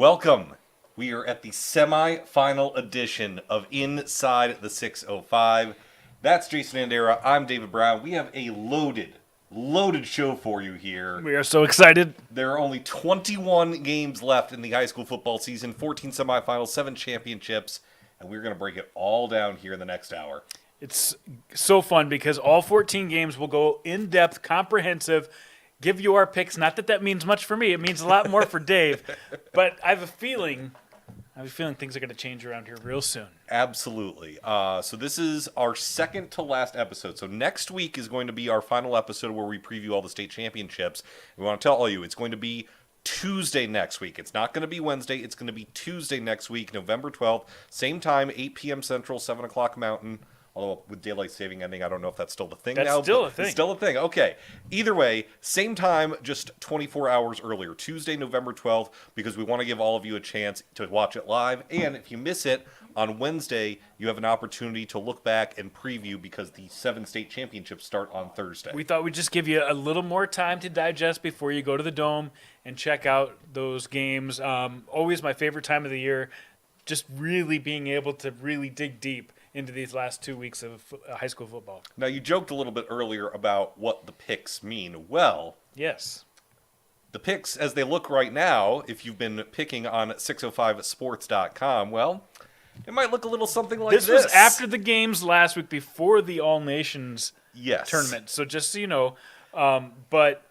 Welcome. We are at the semi-final edition of Inside the 605. That's Jason Andera. I'm David Brown. We have a loaded show for you here. We are so excited. There are only 21 games left in the high school football season, 14 semifinals, 7 championships, and we're going to break it all down here in the next hour. It's so fun because all 14 games will go in-depth, comprehensive, give you our picks. Not that that means much for me. It means a lot more for Dave. But I have a feeling things are going to change around here real soon. Absolutely. So this is our second to last episode. So next week is going to be our final episode where we preview all the state championships. We want to tell all you it's going to be Tuesday next week. It's not going to be Wednesday. It's going to be Tuesday next week, November 12th. Same time, 8 p.m. Central, 7 o'clock Mountain. Although with daylight saving ending, I don't know if that's still the thing now. That's still a thing. It's still a thing. Okay. Either way, same time, just 24 hours earlier. Tuesday, November 12th, because we want to give all of you a chance to watch it live. And if you miss it, on Wednesday, you have an opportunity to look back and preview because the 7 state championships start on Thursday. We thought we'd just give you a little more time to digest before you go to the Dome and check out those games. Always my favorite time of the year, just really being able to really dig deep into these last 2 weeks of high school football. Now, you joked a little bit earlier about what the picks mean. Well, yes. The picks, as they look right now, if you've been picking on 605sports.com, well, it might look a little something like this. This was after the games last week, before the All Nations tournament. So just so you know, but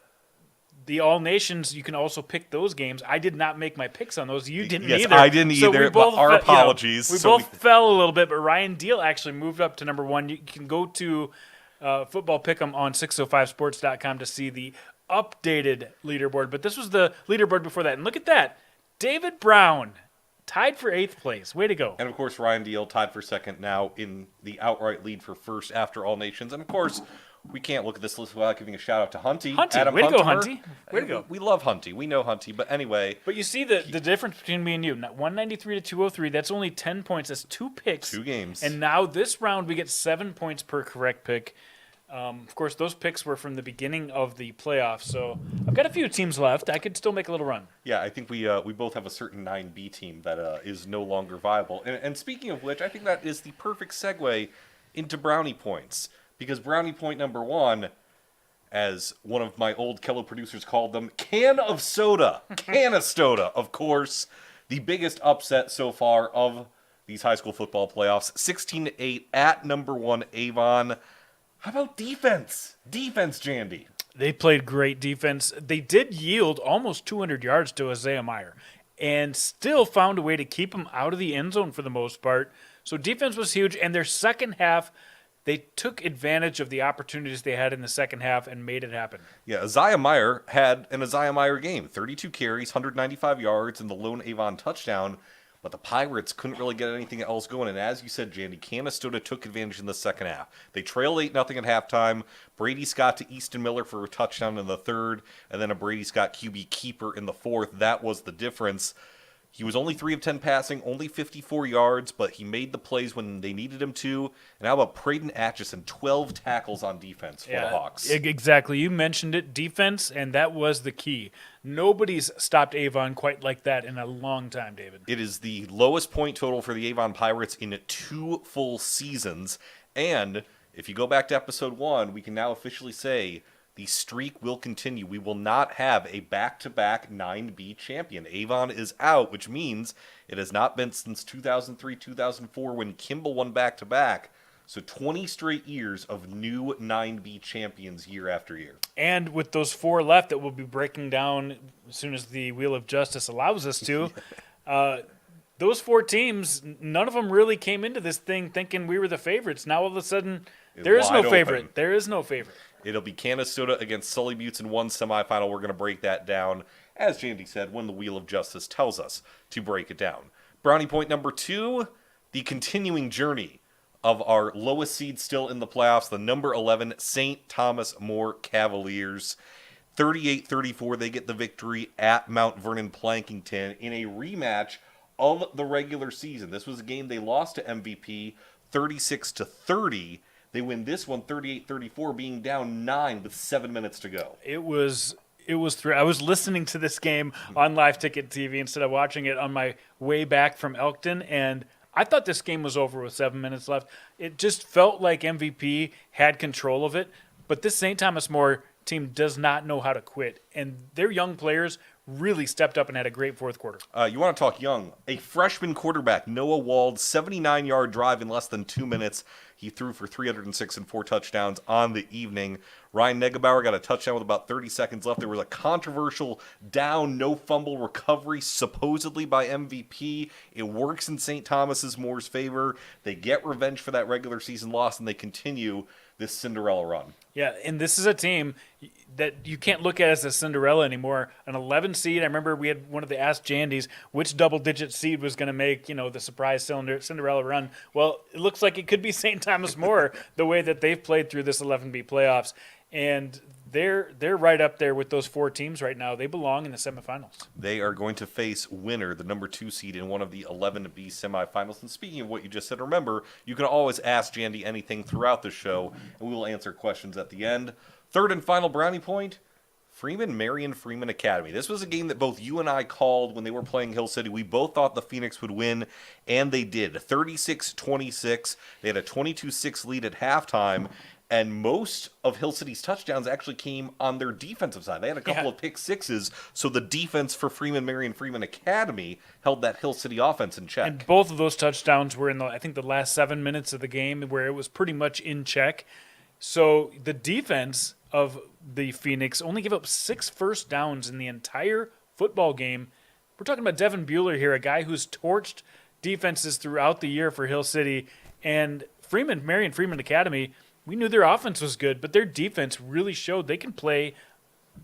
the All Nations, you can also pick those games. I did not make my picks on those. You didn't either. I didn't either, but our apologies. We both fell a little bit, but Ryan Deal actually moved up to number 1. You can go to Football Pick'em on 605sports.com to see the updated leaderboard. But this was the leaderboard before that. And look at that. David Brown tied for 8th place. Way to go. And, of course, Ryan Deal tied for 2nd now in the outright lead for 1st after All Nations. And, of course, we can't look at this list without giving a shout-out to Hunty. Adam way to go, Hunter. Hunty. Way to go. We love Hunty. We know Hunty. But anyway. But you see the difference between me and you. 193 to 203, that's only 10 points. That's 2 picks. 2 games. And now this round we get 7 points per correct pick. Of course, those picks were from the beginning of the playoffs. So I've got a few teams left. I could still make a little run. Yeah, I think we both have a certain 9B team that is no longer viable. And speaking of which, I think that is the perfect segue into Brownie Points. Because Brownie Point number 1, as one of my old Kello producers called them, can of soda. Can of soda, of course. The biggest upset so far of these high school football playoffs. 16-8 at number 1 Avon. How about defense? Defense, Jandy. They played great defense. They did yield almost 200 yards to Isaiah Meyer and still found a way to keep him out of the end zone for the most part. So defense was huge, and their second half, they took advantage of the opportunities they had in the second half and made it happen. Yeah, Isaiah Meyer had an Isaiah Meyer game. 32 carries, 195 yards, and the lone Avon touchdown. But the Pirates couldn't really get anything else going. And as you said, Jandy, Canastota took advantage in the second half. They trailed 8-0 at halftime. Brady Scott to Easton Miller for a touchdown in the third. And then a Brady Scott QB keeper in the fourth. That was the difference. He was only 3 of 10 passing, only 54 yards, but he made the plays when they needed him to. And how about Braden Atchison, 12 tackles on defense for the Hawks? Exactly. You mentioned it, defense, and that was the key. Nobody's stopped Avon quite like that in a long time, David. It is the lowest point total for the Avon Pirates in 2 full seasons. And if you go back to episode 1, we can now officially say the streak will continue. We will not have a back-to-back 9B champion. Avon is out, which means it has not been since 2003-2004 when Kimball won back-to-back. So 20 straight years of new 9B champions year after year. And with those 4 left that we'll be breaking down as soon as the Wheel of Justice allows us to, those 4 teams, none of them really came into this thing thinking we were the favorites. Now all of a sudden, there is no favorite. There is no favorite. It'll be Canastota against Sully Buttes in one semifinal. We're going to break that down, as Jandy said, when the Wheel of Justice tells us to break it down. Brownie Point number 2, the continuing journey of our lowest seed still in the playoffs, the number 11 St. Thomas More Cavaliers. 38-34, they get the victory at Mount Vernon Plankington in a rematch of the regular season. This was a game they lost to MVP 36-30. They win this one 38-34, being down 9 with 7 minutes to go. It was It was I was listening to this game on Live Ticket TV instead of watching it on my way back from Elkton, and I thought this game was over with 7 minutes left. It just felt like MVP had control of it, but this St. Thomas More team does not know how to quit, and their young players really stepped up and had a great fourth quarter. You want to talk young? A freshman quarterback, Noah Wald, 79-yard drive in less than 2 minutes. He threw for 306 and 4 touchdowns on the evening. Ryan Negebauer got a touchdown with about 30 seconds left. There was a controversial down, no fumble recovery, supposedly by MVP. It works in St. Thomas's More's favor. They get revenge for that regular season loss, and they continue this Cinderella run. Yeah, and this is a team that you can't look at as a Cinderella anymore. An 11 seed. I remember we had one of the Ask Jandies which double-digit seed was going to make, the surprise Cinderella run. Well, it looks like it could be St. Thomas More the way that they've played through this 11B playoffs. And they're right up there with those 4 teams right now. They belong in the semifinals. They are going to face winner, the number 2 seed in one of the 11B semifinals. And speaking of what you just said, remember, you can always ask Jandy anything throughout the show, and we will answer questions at the end. Third and final brownie point, Marion Freeman Academy. This was a game that both you and I called when they were playing Hill City. We both thought the Phoenix would win, and they did. 36-26. They had a 22-6 lead at halftime. And most of Hill City's touchdowns actually came on their defensive side. They had a couple of pick sixes, so the defense for Marion Freeman Academy held that Hill City offense in check. And both of those touchdowns were in the last 7 minutes of the game where it was pretty much in check. So the defense of the Phoenix only gave up 6 first downs in the entire football game. We're talking about Devin Bueller here, a guy who's torched defenses throughout the year for Hill City. And Marion Freeman Academy, we knew their offense was good, but their defense really showed they can play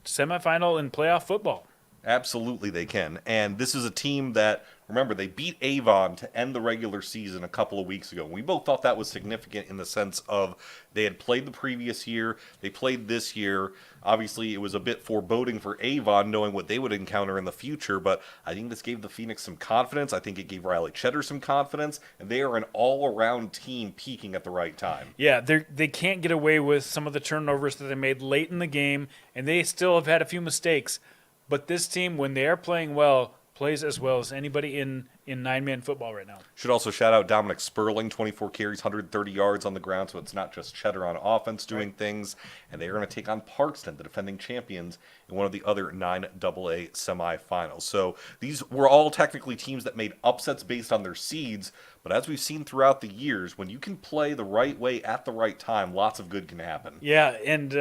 semifinal and playoff football. Absolutely they can. And this is a team that, remember, they beat Avon to end the regular season a couple of weeks ago. We both thought that was significant in the sense of they had played the previous year, they played this year. Obviously, it was a bit foreboding for Avon knowing what they would encounter in the future, but I think this gave the Phoenix some confidence. I think it gave Riley Cheddar some confidence, and they are an all-around team peaking at the right time. Yeah, they can't get away with some of the turnovers that they made late in the game, and they still have had a few mistakes. But this team, when they are playing well, plays as well as anybody in nine-man football right now. Should also shout out Dominic Sperling, 24 carries, 130 yards on the ground, so it's not just Cheddar on offense doing things. And they are going to take on Parkston, the defending champions, in one of the other 9AA semifinals. So these were all technically teams that made upsets based on their seeds, but as we've seen throughout the years, when you can play the right way at the right time, lots of good can happen. Yeah, and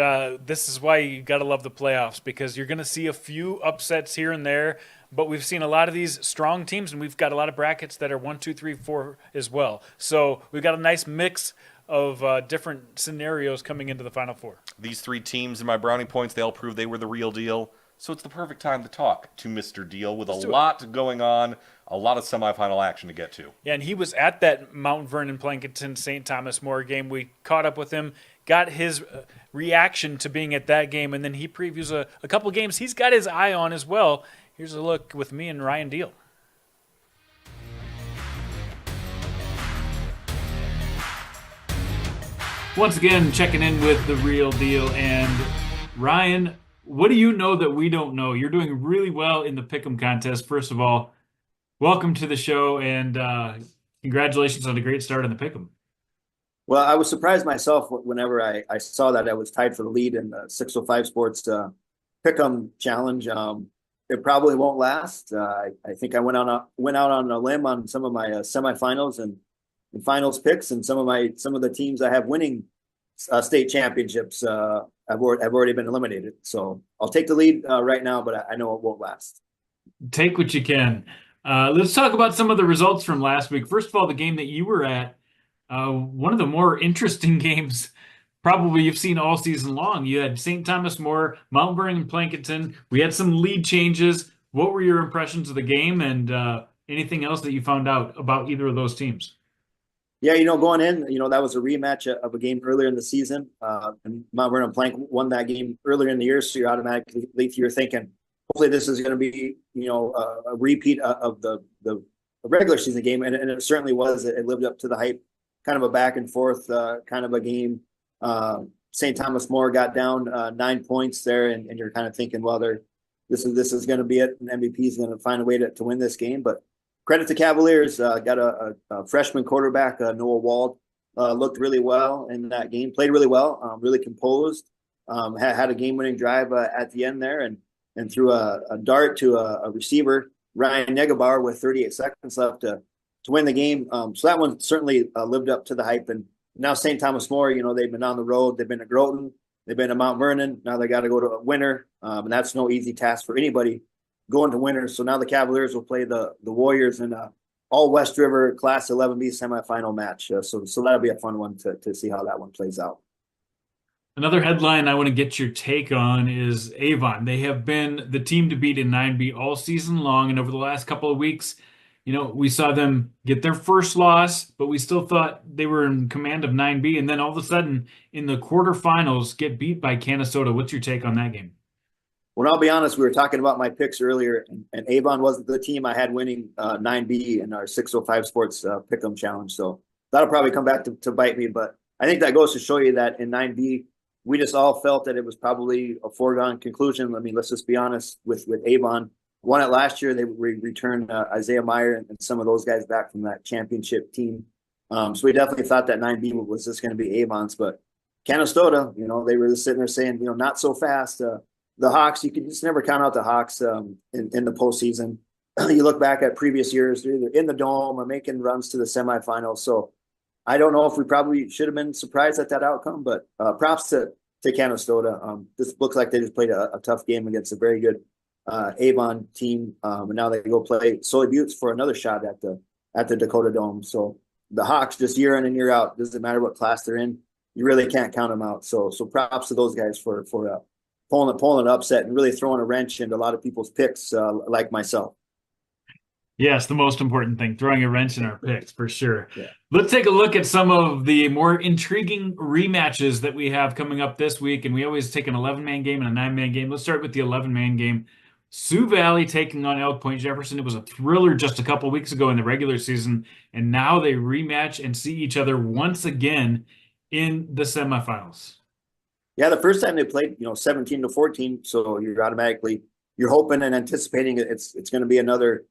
this is why you got to love the playoffs, because you're going to see a few upsets here and there. But we've seen a lot of these strong teams, and we've got a lot of brackets that are 1, 2, 3, 4 as well. So we've got a nice mix of different scenarios coming into the Final Four. These 3 teams in my Brownie Points, they all proved they were the real deal. So it's the perfect time to talk to Mr. Deal with a lot going on, a lot of semifinal action to get to. Yeah, and he was at that Mount Vernon Plankinton St. Thomas More game. We caught up with him, got his reaction to being at that game, and then he previews a couple games he's got his eye on as well. Here's a look with me and Ryan Deal. Once again, checking in with the real deal. And Ryan, what do you know that we don't know? You're doing really well in the Pick'em contest. First of all, welcome to the show, and congratulations on a great start on the Pick'em. Well, I was surprised myself whenever I saw that I was tied for the lead in the 605 Sports Pick'em Challenge. It probably won't last. I think I went out on a limb on some of my semifinals and finals picks, and some of the teams I have winning state championships have already been eliminated. So I'll take the lead right now, but I know it won't last. Take what you can. Let's talk about some of the results from last week. First of all, the game that you were at, one of the more interesting games probably you've seen all season long. You had St. Thomas More, Mount Vernon, and Plankinton. We had some lead changes. What were your impressions of the game, and anything else that you found out about either of those teams? Yeah, going in, that was a rematch of a game earlier in the season. And Mount Vernon Plank won that game earlier in the year, so you're thinking, hopefully this is going to be, a repeat of the regular season game, and it certainly was. It lived up to the hype, kind of a back and forth kind of a game. St. Thomas More got down 9 points there, and you're kind of thinking, well, this is going to be it, and MVP is going to find a way to win this game. But credit to Cavaliers, got a freshman quarterback, Noah Wald, looked really well in that game, played really well, really composed, had a game-winning drive at the end there, and threw a dart to a receiver, Ryan Negebauer, with 38 seconds left to win the game. So that one certainly lived up to the hype. And now St. Thomas More, they've been on the road. They've been to Groton. They've been to Mount Vernon. Now they got to go to Winter. And that's no easy task for anybody going to Winter. So now the Cavaliers will play the Warriors in a all West River Class 11B semifinal match. So that'll be a fun one to see how that one plays out. Another headline I want to get your take on is Avon. They have been the team to beat in 9B all season long, and over the last couple of weeks, we saw them get their first loss, but we still thought they were in command of 9B, and then all of a sudden, in the quarterfinals, get beat by Canastota. What's your take on that game? Well, I'll be honest, we were talking about my picks earlier, and Avon wasn't the team I had winning 9B in our 605 Sports Pick'em Challenge, so that'll probably come back to bite me, but I think that goes to show you that in 9B, we just all felt that it was probably a foregone conclusion. I mean, let's just be honest with Avon. Won it last year. They returned Isaiah Meyer and some of those guys back from that championship team. So we definitely thought that 9B was just going to be Avon's. But Canastota, they were just sitting there saying, not so fast. The Hawks, you can just never count out the Hawks in the postseason. You look back at previous years, they're either in the dome or making runs to the semifinals. So I don't know if we probably should have been surprised at that outcome, but props to Canastota. This looks like they just played a tough game against a very good Avon team, and now they go play Soy Buttes for another shot at the Dakota Dome. So the Hawks, just year in and year out, doesn't matter what class they're in, you really can't count them out. So props to those guys for pulling an upset and really throwing a wrench into a lot of people's picks, like myself. Yes, the most important thing, throwing a wrench in our picks, for sure. Yeah. Let's take a look at some of the more intriguing rematches that we have coming up this week. And we always take an 11-man game and a 9-man game. Let's start with the 11-man game. Sioux Valley taking on Elk Point Jefferson. It was a thriller just a couple weeks ago in the regular season. And now they rematch and see each other once again in the semifinals. Yeah, the first time they played, 17-14. So you're hoping and anticipating it's going to be another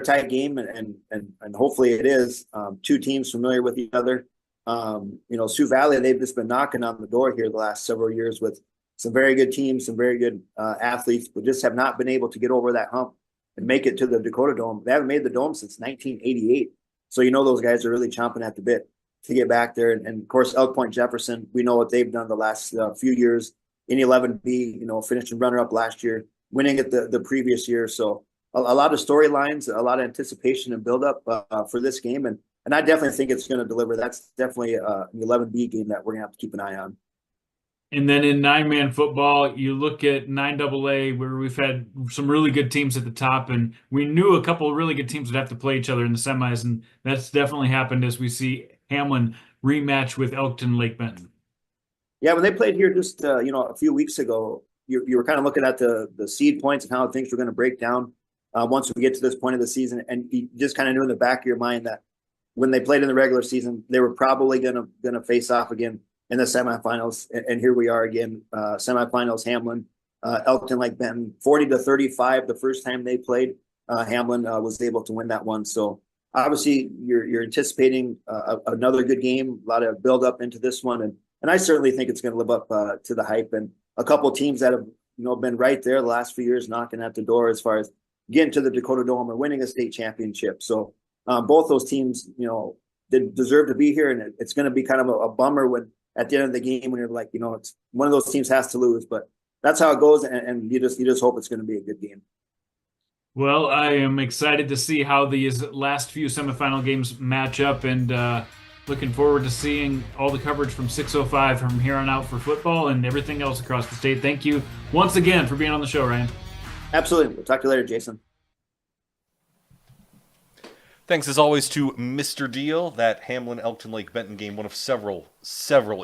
tight game, and hopefully it is. Two teams familiar with each other. Sioux Valley, they've just been knocking on the door here the last several years with some very good teams, some very good athletes, but just have not been able to get over that hump and make it to the Dakota Dome. They haven't made the Dome since 1988. So those guys are really chomping at the bit to get back there. And of course, Elk Point Jefferson, we know what they've done the last few years in 11B, finishing runner-up last year, winning it the previous year. So a lot of storylines, a lot of anticipation and buildup for this game. And I definitely think it's going to deliver. That's definitely an 11B game that we're going to have to keep an eye on. And then in 9-man football, you look at 9AA, where we've had some really good teams at the top, and we knew a couple of really good teams would have to play each other in the semis, and that's definitely happened as we see Hamlin rematch with Elkton Lake Benton. Yeah, when they played here just a few weeks ago, you were kind of looking at the seed points and how things were going to break down once we get to this point of the season, and you just kind of knew in the back of your mind that when they played in the regular season, they were probably going to face off again in the semifinals, and here we are again, semifinals. Hamlin, Elkton Lake Benton, 40-35 the first time they played. Hamlin was able to win that one. So obviously, you're anticipating another good game, a lot of build up into this one, and I certainly think it's going to live up to the hype. And a couple of teams that have been right there the last few years, knocking at the door as far as getting to the Dakota Dome or winning a state championship. So both those teams, they deserve to be here, and it's going to be kind of a bummer when at the end of the game when you're like, it's one of those teams has to lose, but that's how it goes, and you just hope it's going to be a good game. Well, I am excited to see how these last few semifinal games match up, and looking forward to seeing all the coverage from 605 from here on out for football and everything else across the state. Thank you once again for being on the show, Ryan. Absolutely. We'll talk to you later, Jason. Thanks as always to Mr. Deal. That Hamlin Elkton Lake Benton game, one of several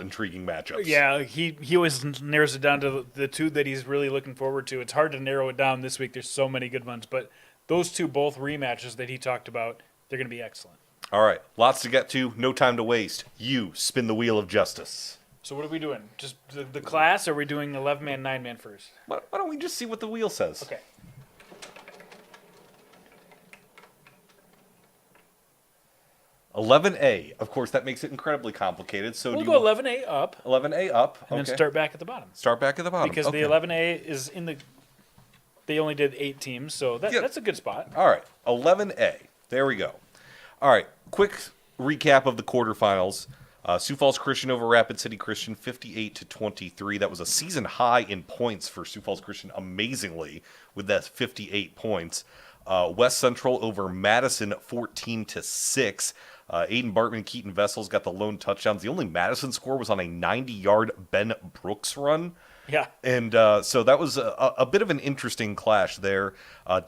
intriguing matchups. Yeah, he always narrows it down to the two that he's really looking forward to. It's hard to narrow it down this week. There's so many good ones, but those two both rematches that he talked about, they're going to be excellent. All right, lots to get to, no time to waste. You spin the wheel of justice. So what are we doing? Just the class, or are we doing 11-man, 9-man first? Why don't we just see what the wheel says? Okay. 11A. Of course, that makes it incredibly complicated. So We'll do go you 11A up 11A up, and okay. then start back at the bottom. Start back at the bottom. Because okay. the 11A is in the... They only did 8 teams, so that's a good spot. All right, 11A. There we go. All right, quick recap of the quarterfinals. Sioux Falls Christian over Rapid City Christian, 58-23. That was a season high in points for Sioux Falls Christian, amazingly, with that 58 points. West Central over Madison, 14-6. Aiden Bartman, Keaton Vessels got the lone touchdowns. The only Madison score was on a 90-yard Ben Brooks run. Yeah. And so that was a bit of an interesting clash there.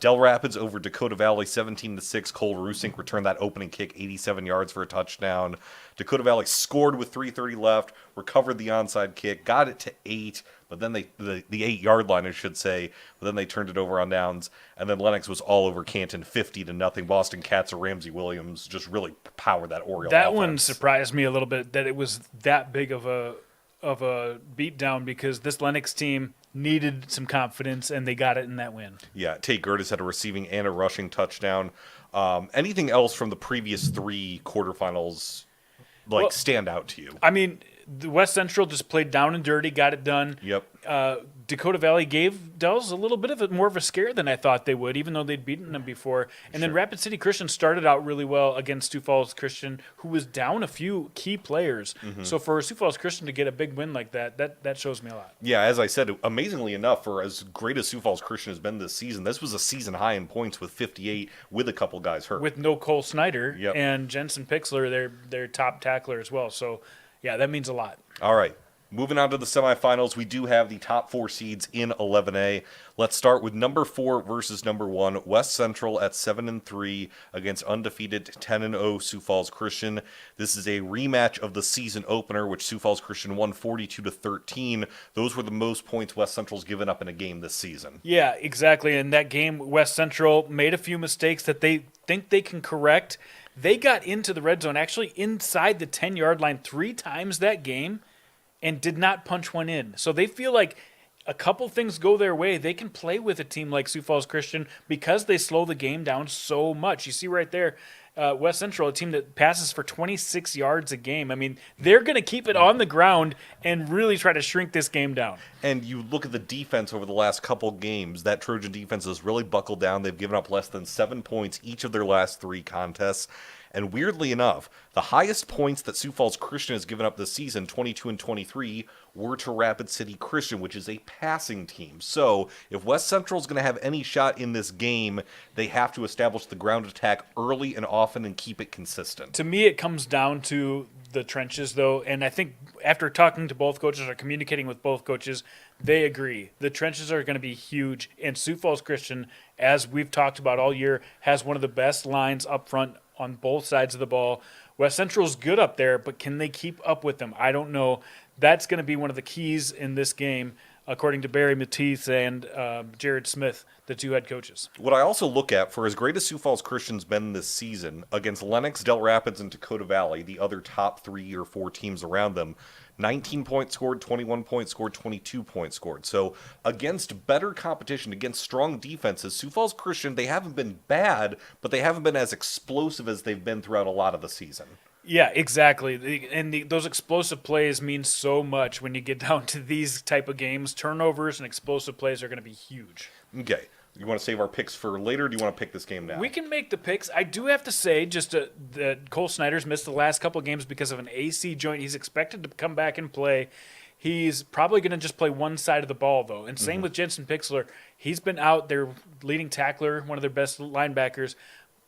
Del Rapids over Dakota Valley, 17-6. Cole Rusink returned that opening kick, 87 yards for a touchdown. Dakota Valley scored with 3:30 left, recovered the onside kick, got it to 8, but then the 8-yard line, I should say, but then they turned it over on downs. And then Lennox was all over Canton, 50-0. Boston Cats or Ramsey Williams just really powered that Oriole That offense. one surprised me a little bit that it was that big of a beatdown, because this Lennox team needed some confidence, and they got it in that win. Yeah, Tate Gertis had a receiving and a rushing touchdown. Anything else from the previous 3 quarterfinals stand out to you? I mean, the West Central just played down and dirty, got it done. Yep. Dakota Valley gave Dells a little bit of more of a scare than I thought they would, even though they'd beaten them before. And then Rapid City Christian started out really well against Sioux Falls Christian, who was down a few key players. So for Sioux Falls Christian to get a big win like that shows me a lot. Yeah, as I said, amazingly enough, for as great as Sioux Falls Christian has been this season, this was a season high in points with 58, with a couple guys hurt. With no Cole Snyder Yep. and Jensen Pixler, their top tackler as well. So, yeah, that means a lot. All right. Moving on to the semifinals, we do have the top 4 seeds in 11A. Let's start with number 4 versus number 1, West Central at 7-3 against undefeated 10-0 Sioux Falls Christian. This is a rematch of the season opener, which Sioux Falls Christian won 42-13. Those were the most points West Central's given up in a game this season. Yeah, exactly. In that game, West Central made a few mistakes that they think they can correct. They got into the red zone, actually inside the 10-yard line 3 times that game, and did not punch one in. So they feel like a couple things go their way, they can play with a team like Sioux Falls Christian because they slow the game down so much. You see right there, West Central, a team that passes for 26 yards a game. I mean, they're going to keep it on the ground and really try to shrink this game down. And you look at the defense over the last couple games, that Trojan defense has really buckled down. They've given up less than 7 points each of their last 3 contests. And weirdly enough, the highest points that Sioux Falls Christian has given up this season, 22 and 23, were to Rapid City Christian, which is a passing team. So if West Central is going to have any shot in this game, they have to establish the ground attack early and often and keep it consistent. To me, it comes down to the trenches, though, and I think after talking to both coaches or communicating with both coaches, they agree. The trenches are going to be huge, and Sioux Falls Christian, as we've talked about all year, has one of the best lines up front on both sides of the ball. West Central's good up there, but can they keep up with them? I don't know. That's going to be one of the keys in this game, according to Barry Matisse and Jared Smith, the 2 head coaches. What I also look at, for as great as Sioux Falls Christian's been this season, against Lennox, Del Rapids, and Dakota Valley, the other top 3 or 4 teams around them, 19 points scored, 21 points scored, 22 points scored. So against better competition, against strong defenses, Sioux Falls Christian, they haven't been bad, but they haven't been as explosive as they've been throughout a lot of the season. Yeah, exactly. Those explosive plays mean so much when you get down to these type of games. Turnovers and explosive plays are going to be huge. Okay. You want to save our picks for later, or do you want to pick this game now? We can make the picks. I do have to say that Cole Snyder's missed the last couple of games because of an AC joint. He's expected to come back and play. He's probably going to just play one side of the ball, though. And same with Jensen Pixler. He's been out, their leading tackler, one of their best linebackers.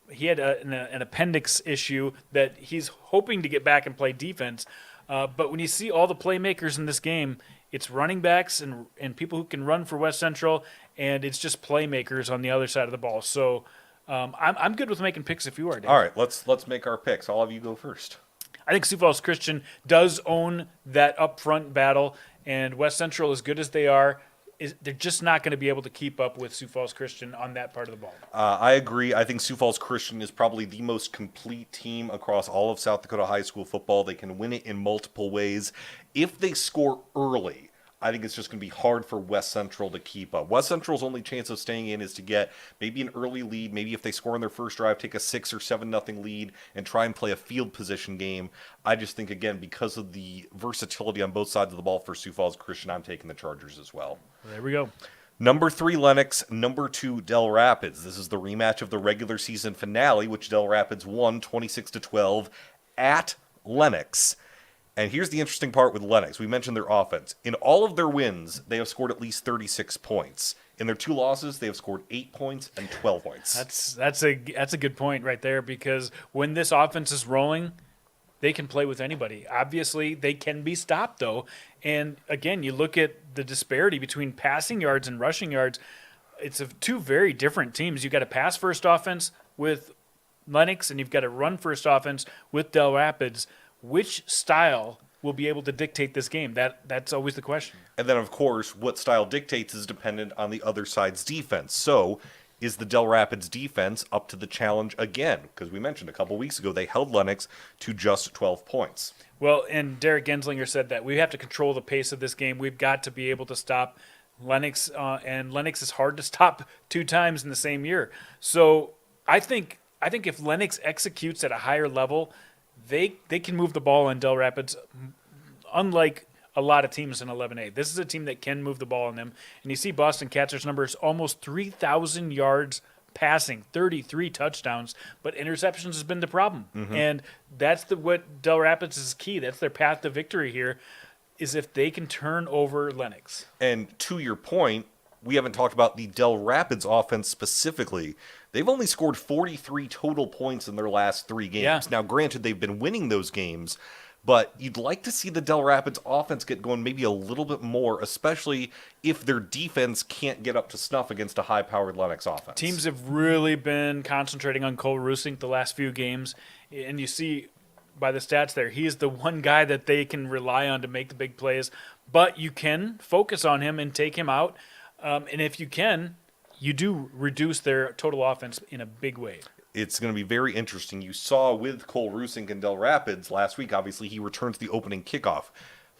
He had an appendix issue that he's hoping to get back and play defense. But when you see all the playmakers in this game, it's running backs and people who can run for West Central, and it's just playmakers on the other side of the ball. So I'm good with making picks if you are, Dave. All right, let's make our picks. All of you go first. I think Sioux Falls Christian does own that up front battle, and West Central, as good as they are, they're just not going to be able to keep up with Sioux Falls Christian on that part of the ball. I agree. I think Sioux Falls Christian is probably the most complete team across all of South Dakota high school football. They can win it in multiple ways. If they score early, I think it's just going to be hard for West Central to keep up. West Central's only chance of staying in is to get maybe an early lead. Maybe if they score in their first drive, take a 6 or 7-0 lead and try and play a field position game. I just think, again, because of the versatility on both sides of the ball for Sioux Falls Christian, I'm taking the Chargers as well. There we go. Number 3, Lennox. Number 2, Del Rapids. This is the rematch of the regular season finale, which Del Rapids won 26-12 at Lennox. And here's the interesting part with Lennox. We mentioned their offense. In all of their wins, they have scored at least 36 points. In their 2 losses, they have scored 8 points and 12 points. That's a good point right there, because when this offense is rolling, they can play with anybody. Obviously, they can be stopped, though. And again, you look at the disparity between passing yards and rushing yards. It's of 2 very different teams. You've got a pass-first offense with Lennox, and you've got a run-first offense with Del Rapids. Which style will be able to dictate this game? That's always the question. And then, of course, what style dictates is dependent on the other side's defense. So, is the Del Rapids defense up to the challenge again? Because we mentioned a couple weeks ago they held Lennox to just 12 points. Well, and Derek Genslinger said that we have to control the pace of this game. We've got to be able to stop Lennox, and Lennox is hard to stop 2 times in the same year. So I think if Lennox executes at a higher level, they can move the ball on Del Rapids, unlike a lot of teams in 11A. This is a team that can move the ball on them. And you see Boston Katzer's numbers, almost 3,000 yards passing, 33 touchdowns, but interceptions has been the problem. Mm-hmm. And that's what Del Rapids is key. That's their path to victory here, is if they can turn over Lennox. And to your point, we haven't talked about the Del Rapids offense specifically. They've only scored 43 total points in their last 3 games. Yeah. Now, granted, they've been winning those games, but you'd like to see the Del Rapids offense get going maybe a little bit more, especially if their defense can't get up to snuff against a high-powered Lennox offense. Teams have really been concentrating on Cole Rusink the last few games, and you see by the stats there, he is the one guy that they can rely on to make the big plays, but you can focus on him and take him out, and if you can, you do reduce their total offense in a big way. It's going to be very interesting. You saw with Cole Rusink and Del Rapids last week, obviously, he returns the opening kickoff.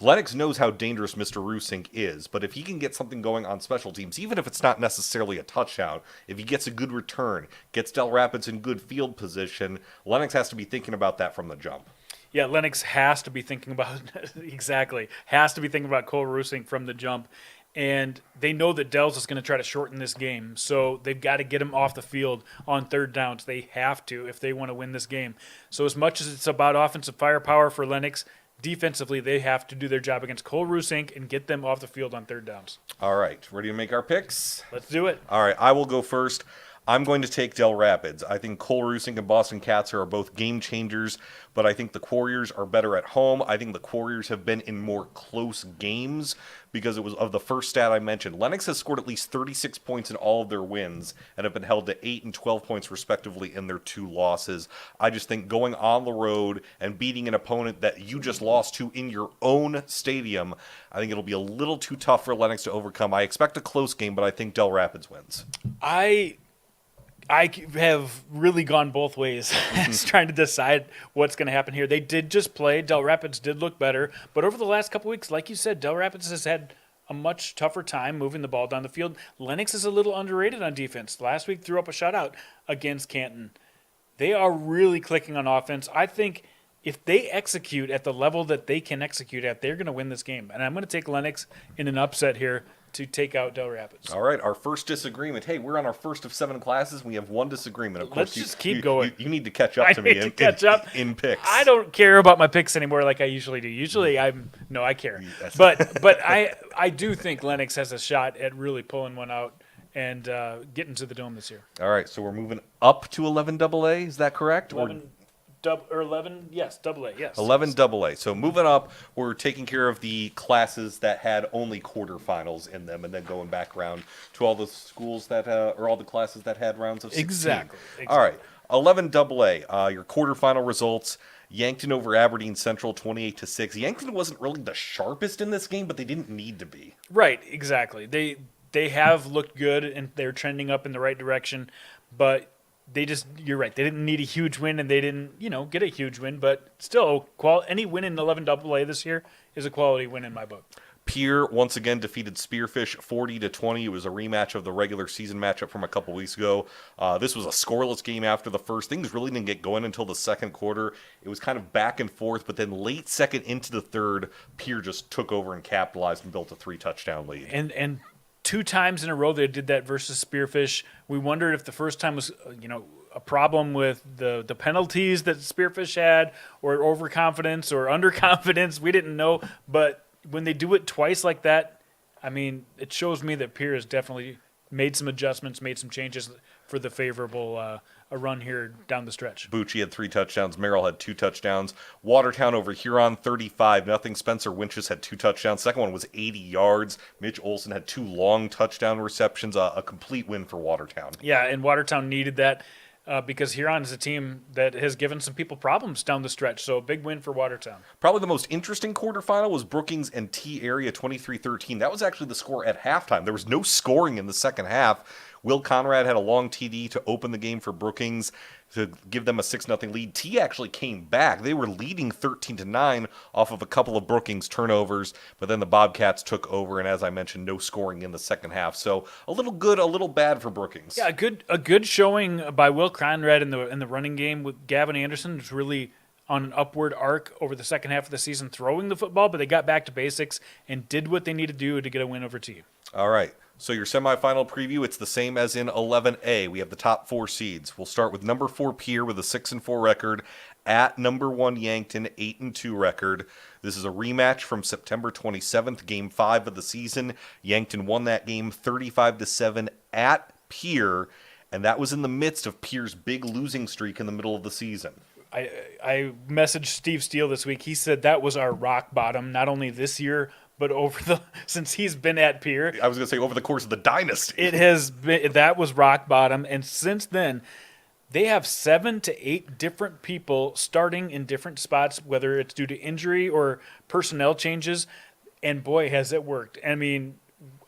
Lennox knows how dangerous Mr. Rusink is, but if he can get something going on special teams, even if it's not necessarily a touchdown, if he gets a good return, gets Del Rapids in good field position, Lennox has to be thinking about that from the jump. Yeah, Lennox has to be thinking about has to be thinking about Cole Rusink from the jump. And they know that Dells is going to try to shorten this game, so they've got to get him off the field on 3rd downs. They have to if they want to win this game. So as much as it's about offensive firepower for Lennox, defensively they have to do their job against Cole Rusink and get them off the field on 3rd downs. All right, ready to make our picks? Let's do it. All right, I will go first. I'm going to take Del Rapids. I think Cole Rusink and Boston Katzer are both game changers, but I think the Warriors are better at home. I think the Warriors have been in more close games because it was of the first stat I mentioned. Lennox has scored at least 36 points in all of their wins and have been held to 8 and 12 points respectively in their 2 losses. I just think going on the road and beating an opponent that you just lost to in your own stadium, I think it'll be a little too tough for Lennox to overcome. I expect a close game, but I think Del Rapids wins. I have really gone both ways trying to decide what's going to happen here. They did just play. Del Rapids did look better. But over the last couple weeks, like you said, Del Rapids has had a much tougher time moving the ball down the field. Lennox is a little underrated on defense. Last week threw up a shutout against Canton. They are really clicking on offense. I think if they execute at the level that they can execute at, they're going to win this game. And I'm going to take Lennox in an upset here to take out Del Rapids. All right, our first disagreement. Hey, we're on our first of 7 classes. We have 1 disagreement. Of course, Let's just keep going. You need to catch up to me in picks. I don't care about my picks anymore like I usually do. Usually I care. But I do think Lennox has a shot at really pulling one out and getting to the Dome this year. All right, so we're moving up to 11 AA. Is that correct? 11, yes, AA, yes. 11 AA. So moving up, we're taking care of the classes that had only quarterfinals in them, and then going back around to all the schools that, or all the classes that had rounds of 16. Exactly. All right. 11 AA, your quarterfinal results. Yankton over Aberdeen Central 28-6. Yankton wasn't really the sharpest in this game, but they didn't need to be. Right, exactly. They have looked good and they're trending up in the right direction, but you're right. They didn't need a huge win and they didn't, get a huge win, but still any win in 11 AA this year is a quality win in my book. Pier once again defeated Spearfish 40-20. It was a rematch of the regular season matchup from a couple weeks ago. This was a scoreless game after the first. Things really didn't get going until the second quarter. It was kind of back and forth, but then late second into the third, Pier just took over and capitalized and built a 3-touchdown lead. And 2 times in a row they did that versus Spearfish. We wondered if the first time was, a problem with the penalties that Spearfish had, or overconfidence or underconfidence. We didn't know, but when they do it twice like that, I mean, it shows me that Pier has definitely made some adjustments, made some changes for the favorable a run here down the stretch. Bucci had 3 touchdowns. Merrill had 2 touchdowns. Watertown over Huron 35-0. Spencer Winches had 2 touchdowns. Second one was 80 yards. Mitch Olson had 2 long touchdown receptions. A complete win for Watertown. Yeah, and Watertown needed that. Because Huron is a team that has given some people problems down the stretch. So a big win for Watertown. Probably the most interesting quarterfinal was Brookings and T Area 23-13. That was actually the score at halftime. There was no scoring in the second half. Will Conrad had a long TD to open the game for Brookings to give them a 6-0 lead. T actually came back. They were leading 13-9 off of a couple of Brookings turnovers, but then the Bobcats took over, and as I mentioned, no scoring in the second half. So a little good, a little bad for Brookings. Yeah, a good showing by Will Conrad in the running game with Gavin Anderson was really on an upward arc over the second half of the season throwing the football, but they got back to basics and did what they needed to do to get a win over T. All right. So your semifinal preview, it's the same as in 11A. We have the top 4 seeds. We'll start with number 4 Pier with a 6-4 record at number 1 Yankton 8-2 record. This is a rematch from September 27th, Game 5 of the season. Yankton won that game 35-7 at Pier, and that was in the midst of Pier's big losing streak in the middle of the season. I messaged Steve Steele this week. He said that was our rock bottom, not only this year, but since he's been at Pier. I was going to say over the course of the dynasty. It has been, that was rock bottom. And since then, they have 7 to 8 different people starting in different spots, whether it's due to injury or personnel changes. And boy, has it worked. I mean,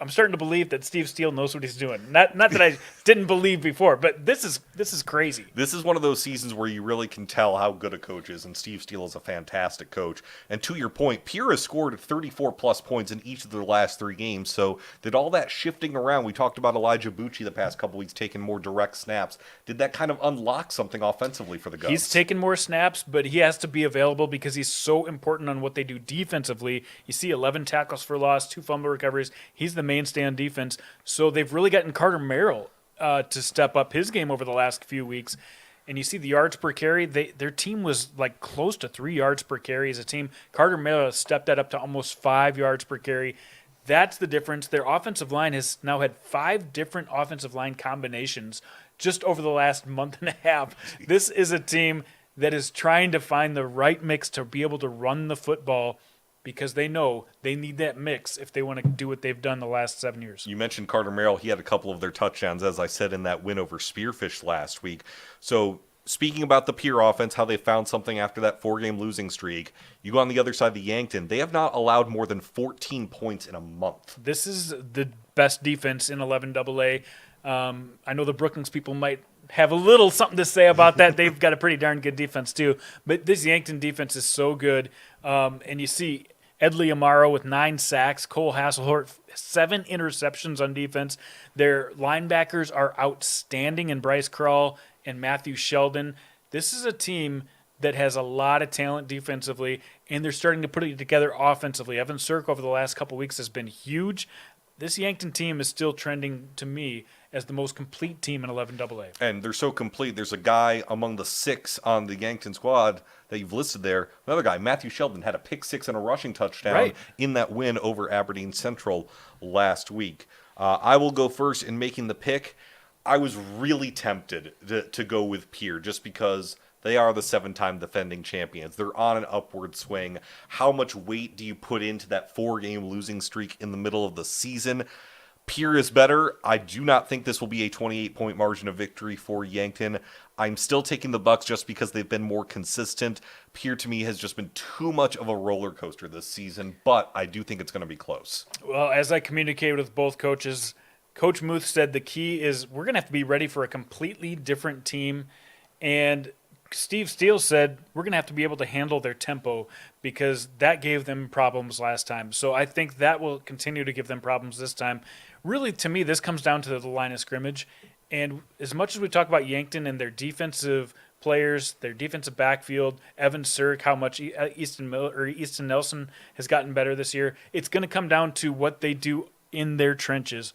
I'm starting to believe that Steve Steele knows what he's doing. Not that I didn't believe before, but this is crazy. This is one of those seasons where you really can tell how good a coach is, and Steve Steele is a fantastic coach. And to your point, Pier has scored 34-plus points in each of their last 3 games, so did all that shifting around, we talked about Elijah Bucci the past couple weeks taking more direct snaps, did that kind of unlock something offensively for the Govs? He's taken more snaps, but he has to be available because he's so important on what they do defensively. You see 11 tackles for loss, 2 fumble recoveries. He's the mainstay on defense. So they've really gotten Carter Merrill to step up his game over the last few weeks. And you see the yards per carry, their team was like close to 3 yards per carry as a team. Carter Merrill stepped that up to almost 5 yards per carry. That's the difference. Their offensive line has now had 5 different offensive line combinations just over the last month and a half. This is a team that is trying to find the right mix to be able to run the football, because they know they need that mix if they want to do what they've done the last 7 years. You mentioned Carter Merrill. He had a couple of their touchdowns, as I said, in that win over Spearfish last week. So speaking about the Pier offense, how they found something after that 4-game losing streak, you go on the other side of the Yankton. They have not allowed more than 14 points in a month. This is the best defense in 11 AA. I know the Brookings people might have a little something to say about that. They've got a pretty darn good defense too. But this Yankton defense is so good. And you see Edley Amaro with 9 sacks, Cole Hasselhort, 7 interceptions on defense. Their linebackers are outstanding in Bryce Krall and Matthew Sheldon. This is a team that has a lot of talent defensively, and they're starting to put it together offensively. Evan Cirk over the last couple weeks has been huge. This Yankton team is still trending, to me, as the most complete team in 11 AA. And they're so complete. There's a guy among the 6 on the Yankton squad that you've listed there. Another guy, Matthew Sheldon, had a pick 6 and a rushing touchdown in that win over Aberdeen Central last week. I will go first in making the pick. I was really tempted to go with Pier just because they are the 7-time defending champions. They're on an upward swing. How much weight do you put into that 4-game losing streak in the middle of the season? Pierre is better. I do not think this will be a 28-point margin of victory for Yankton. I'm still taking the Bucks just because they've been more consistent. Pierre, to me, has just been too much of a roller coaster this season, but I do think it's going to be close. Well, as I communicated with both coaches, Coach Muth said the key is we're going to have to be ready for a completely different team. And Steve Steele said we're going to have to be able to handle their tempo because that gave them problems last time. So I think that will continue to give them problems this time. Really, to me, this comes down to the line of scrimmage. And as much as we talk about Yankton and their defensive players, their defensive backfield, Evan Sirk, how much Easton Nelson has gotten better this year, it's going to come down to what they do in their trenches.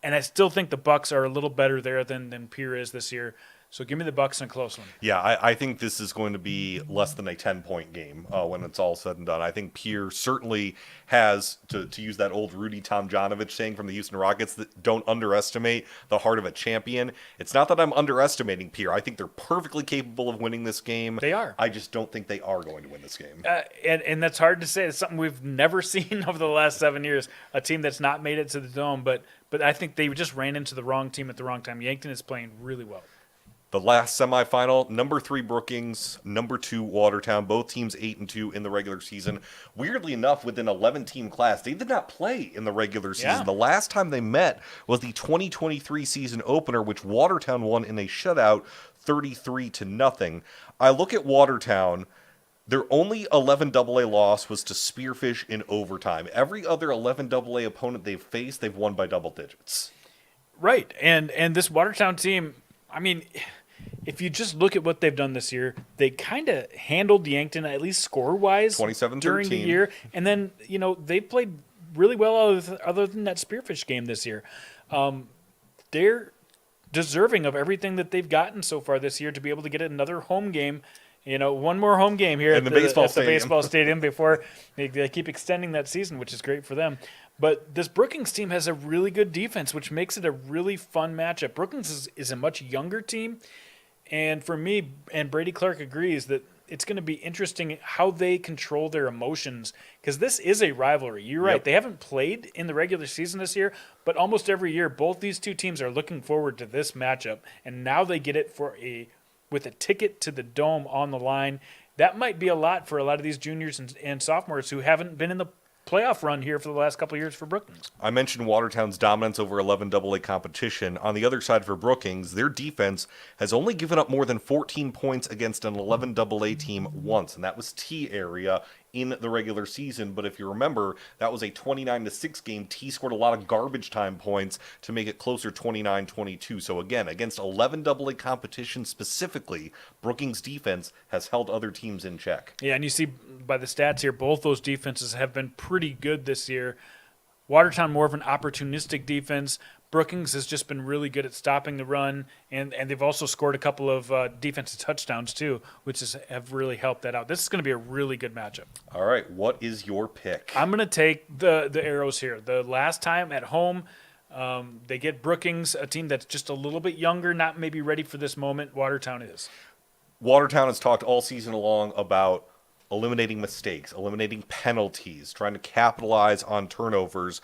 And I still think the Bucks are a little better there than Pierre is this year. So give me the Bucks in a close one. Yeah, I think this is going to be less than a 10-point game when it's all said and done. I think Pierre certainly has, to use that old Rudy Tomjanovich saying from the Houston Rockets, that don't underestimate the heart of a champion. It's not that I'm underestimating Pierre. I think they're perfectly capable of winning this game. They are. I just don't think they are going to win this game. And that's hard to say. It's something we've never seen over the last 7 years, a team that's not made it to the Dome. But I think they just ran into the wrong team at the wrong time. Yankton is playing really well. The last semifinal, number 3 Brookings, number 2 Watertown, both teams 8-2 in the regular season. Weirdly enough, with an 11-team class, they did not play in the regular season. Yeah. The last time they met was the 2023 season opener, which Watertown won in a shutout, 33-0. I look at Watertown. Their only 11 AA loss was to Spearfish in overtime. Every other 11 AA opponent they've faced, they've won by double digits. Right. And this Watertown team, I mean, if you just look at what they've done this year, they kind of handled Yankton, at least score-wise, 27-13. during the year. And then, they played really well other than that Spearfish game this year. They're deserving of everything that they've gotten so far this year to be able to get another home game. One more home game here at the baseball stadium before they keep extending that season, which is great for them. But this Brookings team has a really good defense, which makes it a really fun matchup. Brookings is a much younger team, and for me, and Brady Clark agrees, that it's going to be interesting how they control their emotions, because this is a rivalry. You're right. Yep. They haven't played in the regular season this year, but almost every year, both these two teams are looking forward to this matchup, and now they get it with a ticket to the Dome on the line. That might be a lot for a lot of these juniors and sophomores who haven't been in the playoff run here for the last couple of years for Brookings. I mentioned Watertown's dominance over 11 AA competition. On the other side for Brookings, their defense has only given up more than 14 points against an 11 AA team once, and that was T area in the regular season. But if you remember, that was a 29-6 game. T scored a lot of garbage time points to make it closer 29-22. So again, against 11 AA competition specifically, Brookings defense has held other teams in check. Yeah, and you see by the stats here, both those defenses have been pretty good this year. Watertown more of an opportunistic defense. Brookings has just been really good at stopping the run, and they've also scored a couple of defensive touchdowns too, which have really helped that out. This is going to be a really good matchup. All right, what is your pick? I'm going to take the Arrows here. The last time at home, they get Brookings, a team that's just a little bit younger, not maybe ready for this moment. Watertown is. Watertown has talked all season long about eliminating mistakes, eliminating penalties, trying to capitalize on turnovers.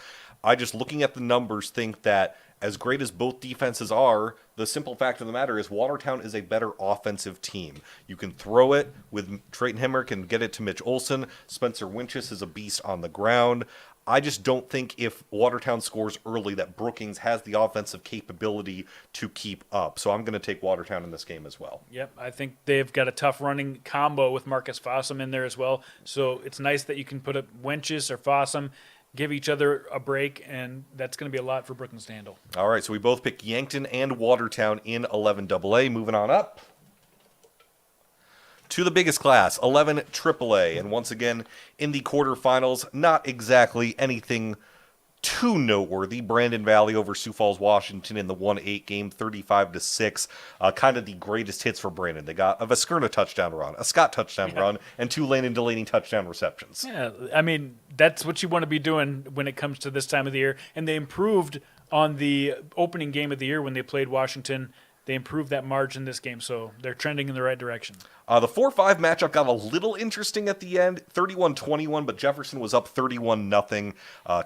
I just, looking at the numbers, think that as great as both defenses are, the simple fact of the matter is Watertown is a better offensive team. You can throw it with Trayton Hemrick and get it to Mitch Olson. Spencer Winchus is a beast on the ground. I just don't think if Watertown scores early that Brookings has the offensive capability to keep up. So I'm going to take Watertown in this game as well. Yep, I think they've got a tough running combo with Marcus Fossum in there as well. So it's nice that you can put up Winchus or Fossum, give each other a break, and that's going to be a lot for Brookings to handle. All right, so we both pick Yankton and Watertown in 11 AA. Moving on up to the biggest class, 11 AAA. And once again, in the quarterfinals, not exactly anything too noteworthy. Brandon Valley over Sioux Falls, Washington in the 1-8 game, 35-6. Kind of the greatest hits for Brandon. They got a Veskerna touchdown run, a Scott touchdown run, and 2 Landon Delaney touchdown receptions. Yeah, I mean, that's what you want to be doing when it comes to this time of the year. And they improved on the opening game of the year when they played Washington they improved that margin this game, so they're trending in the right direction. The 4-5 matchup got a little interesting at the end, 31-21, but Jefferson was up 31-0.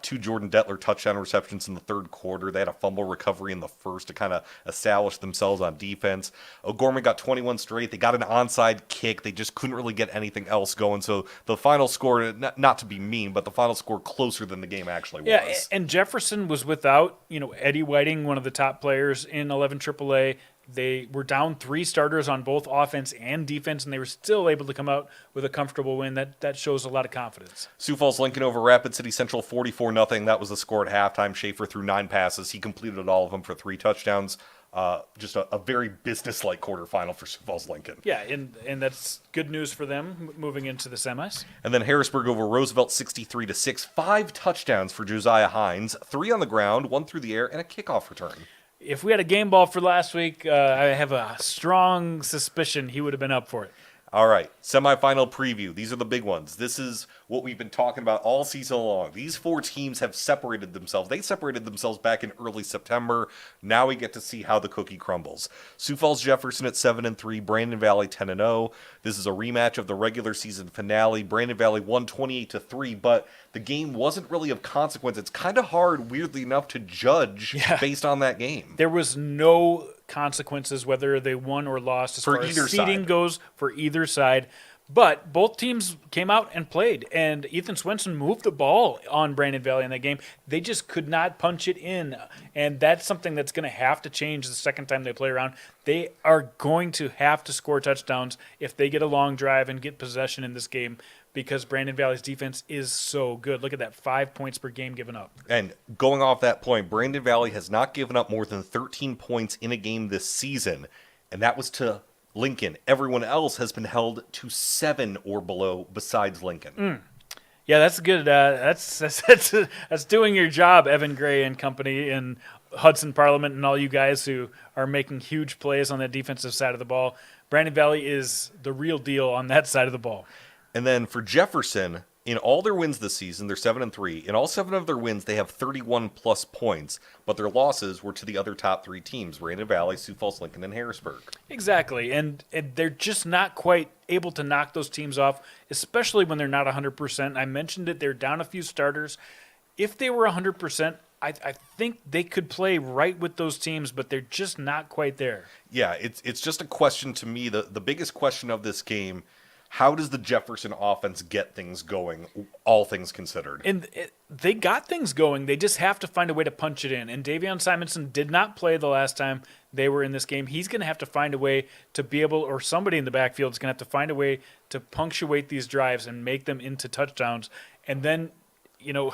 Two Jordan Detler touchdown receptions in the third quarter. They had a fumble recovery in the first to kind of establish themselves on defense. O'Gorman got 21 straight. They got an onside kick. They just couldn't really get anything else going. So the final score, not to be mean, but the final score closer than the game actually was. Yeah, and Jefferson was without, Eddie Whiting, one of the top players in 11 AAA. They were down 3 starters on both offense and defense, and they were still able to come out with a comfortable win. That shows a lot of confidence. Sioux Falls Lincoln over Rapid City Central 44-0. That was the score at halftime. Schaefer threw 9 passes. He completed all of them for 3 touchdowns. Just a very business-like quarterfinal for Sioux Falls Lincoln. Yeah, and that's good news for them moving into the semis. And then Harrisburg over Roosevelt 63-6. 5 touchdowns for Josiah Hines. 3 on the ground, 1 through the air, and a kickoff return. If we had a game ball for last week, I have a strong suspicion he would have been up for it. All right, semifinal preview. These are the big ones. This is what we've been talking about all season long. These 4 teams have separated themselves. They separated themselves back in early September. Now we get to see how the cookie crumbles. Sioux Falls Jefferson at 7-3, Brandon Valley 10-0. This is a rematch of the regular season finale. Brandon Valley won 28-3, but the game wasn't really of consequence. It's kind of hard, weirdly enough, to judge based on that game. There was no consequences whether they won or lost as For far either as seeding side. goes for either side. But both teams came out and played, and Ethan Swenson moved the ball on Brandon Valley in that game. They just could not punch it in, and that's something that's going to have to change the second time they play around. They are going to have to score touchdowns if they get a long drive and get possession in this game, because Brandon Valley's defense is so good. Look at that, 5 points per game given up. And going off that point, Brandon Valley has not given up more than 13 points in a game this season, and that was to Lincoln. Everyone else has been held to 7 or below besides Lincoln. Yeah, that's good. That's doing your job, Evan Gray and company, and Hudson Parliament, and all you guys who are making huge plays on that defensive side of the ball. Brandon Valley is the real deal on that side of the ball. And then for Jefferson, in all their wins this season, they're 7-3. In all 7 of their wins, they have 31-plus points, but their losses were to the other top 3 teams, Brandon Valley, Sioux Falls Lincoln, and Harrisburg. Exactly, and they're just not quite able to knock those teams off, especially when they're not 100%. I mentioned it, they're down a few starters. If they were 100%, I think they could play right with those teams, but they're just not quite there. Yeah, it's just a question to me. The biggest question of this game, how does the Jefferson offense get things going, all things considered? And they got things going. They just have to find a way to punch it in. And Davion Simonson did not play the last time they were in this game. He's going to have to find a way to be able, or somebody in the backfield is going to have to find a way to punctuate these drives and make them into touchdowns. And then,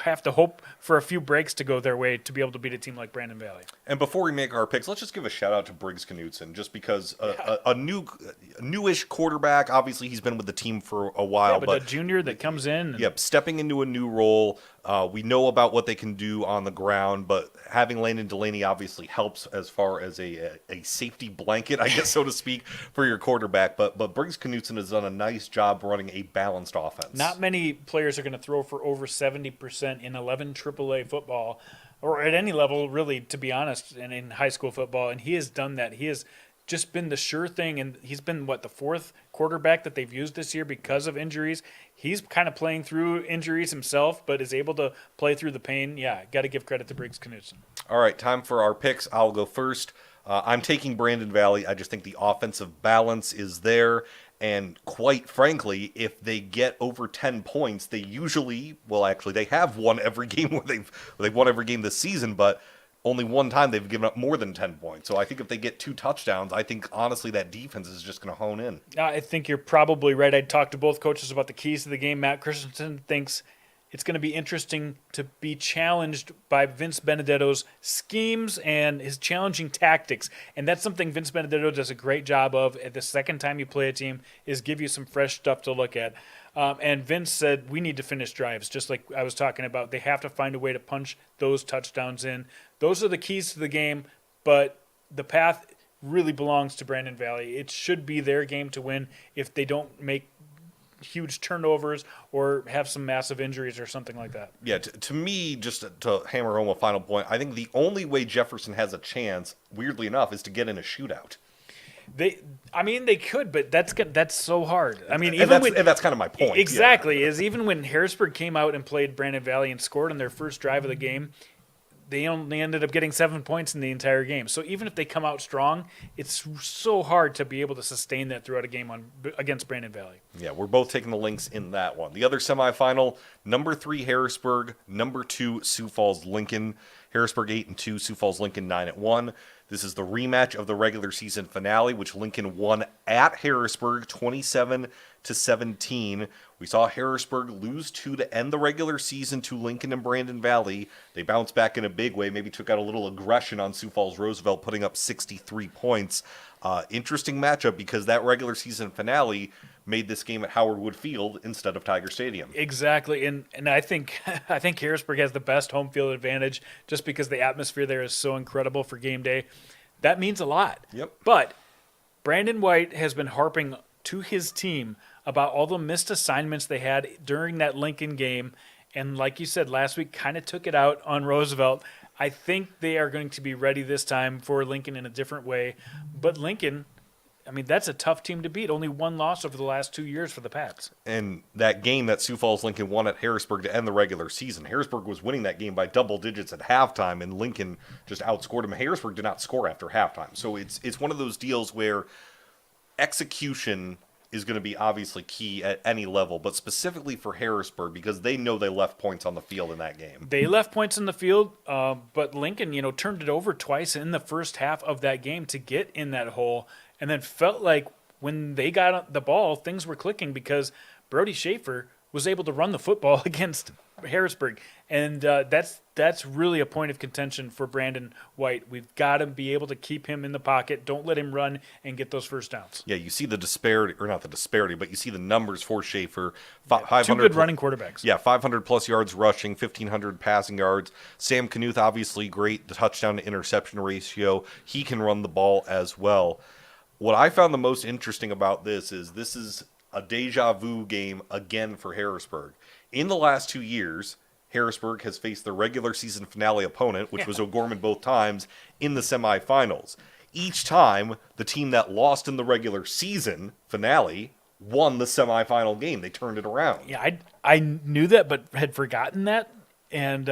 have to hope for a few breaks to go their way to be able to beat a team like Brandon Valley. And before we make our picks, let's just give a shout out to Briggs Knutson, just because a newish quarterback. Obviously, he's been with the team for a while, but a junior that comes in. Yep, stepping into a new role. We know about what they can do on the ground, but having Landon Delaney obviously helps as far as a safety blanket, I guess, so to speak, for your quarterback. But Briggs Knutson has done a nice job running a balanced offense. Not many players are going to throw for over 70% in 11 AAA football, or at any level, really, to be honest, and in high school football. And he has done that. He has just been the sure thing, and he's been, the 4th quarterback that they've used this year because of injuries. He's kind of playing through injuries himself, but is able to play through the pain. Yeah, got to give credit to Briggs Knutson. All right, time for our picks. I'll go first. I'm taking Brandon Valley. I just think the offensive balance is there. And quite frankly, if they get over 10 points, they usually, they have won every game where they've won every game this season, but only one time they've given up more than 10 points. So I think if they get 2 touchdowns, I think honestly that defense is just going to hone in. I think you're probably right. I talked to both coaches about the keys to the game. Matt Christensen thinks it's going to be interesting to be challenged by Vince Benedetto's schemes and his challenging tactics. And that's something Vince Benedetto does a great job of at the second time you play a team, is give you some fresh stuff to look at. And Vince said, we need to finish drives, just like I was talking about. They have to find a way to punch those touchdowns in. Those are the keys to the game, but the path really belongs to Brandon Valley. It should be their game to win if they don't make huge turnovers or have some massive injuries or something like that. Yeah, to me, just to hammer home a final point, I think the only way Jefferson has a chance, weirdly enough, is to get in a shootout. They could, but that's so hard. I mean, And that's kind of my point. Exactly. Yeah. Is even when Harrisburg came out and played Brandon Valley and scored on their first drive of the game, they only ended up getting 7 points in the entire game. So even if they come out strong, it's so hard to be able to sustain that throughout a game against Brandon Valley. Yeah, we're both taking the Lynx in that one. The other semifinal, number 3 Harrisburg, number 2 Sioux Falls Lincoln. Harrisburg 8-2, Sioux Falls Lincoln 9-1. This is the rematch of the regular season finale, which Lincoln won at Harrisburg 27-17. We saw Harrisburg lose 2 to end the regular season to Lincoln and Brandon Valley. They bounced back in a big way, maybe took out a little aggression on Sioux Falls Roosevelt, putting up 63 points. Interesting matchup because that regular season finale made this game at Howard Wood Field instead of Tiger Stadium. Exactly, and I think Harrisburg has the best home field advantage just because the atmosphere there is so incredible for game day. That means a lot. Yep. But Brandon White has been harping to his team about all the missed assignments they had during that Lincoln game, and like you said last week, kind of took it out on Roosevelt. I think they are going to be ready this time for Lincoln in a different way. But Lincoln, I mean, that's a tough team to beat. Only one loss over the last 2 years for the Pats. And that game that Sioux Falls Lincoln won at Harrisburg to end the regular season, Harrisburg was winning that game by double digits at halftime, and Lincoln just outscored them. Harrisburg did not score after halftime. So it's one of those deals where execution is going to be obviously key at any level, but specifically for Harrisburg because they know they left points on the field in that game. They left points in the field, but Lincoln, turned it over twice in the first half of that game to get in that hole, and then felt like when they got the ball, things were clicking because Brody Schaefer was able to run the football against Harrisburg, and that's really a point of contention for Brandon White. We've got to be able to keep him in the pocket. Don't let him run and get those first downs. Yeah, you see the disparity, or not the disparity, but you see the numbers for Schaefer. 2 good running quarterbacks. Yeah, 500-plus yards rushing, 1,500 passing yards. Sam Knuth, obviously great, the touchdown-to-interception ratio. He can run the ball as well. What I found the most interesting about this is a deja vu game again for Harrisburg. In the last 2 years, Harrisburg has faced their regular season finale opponent, which was O'Gorman both times, in the semifinals. Each time, the team that lost in the regular season finale won the semifinal game. They turned it around. Yeah, I knew that, but had forgotten that, and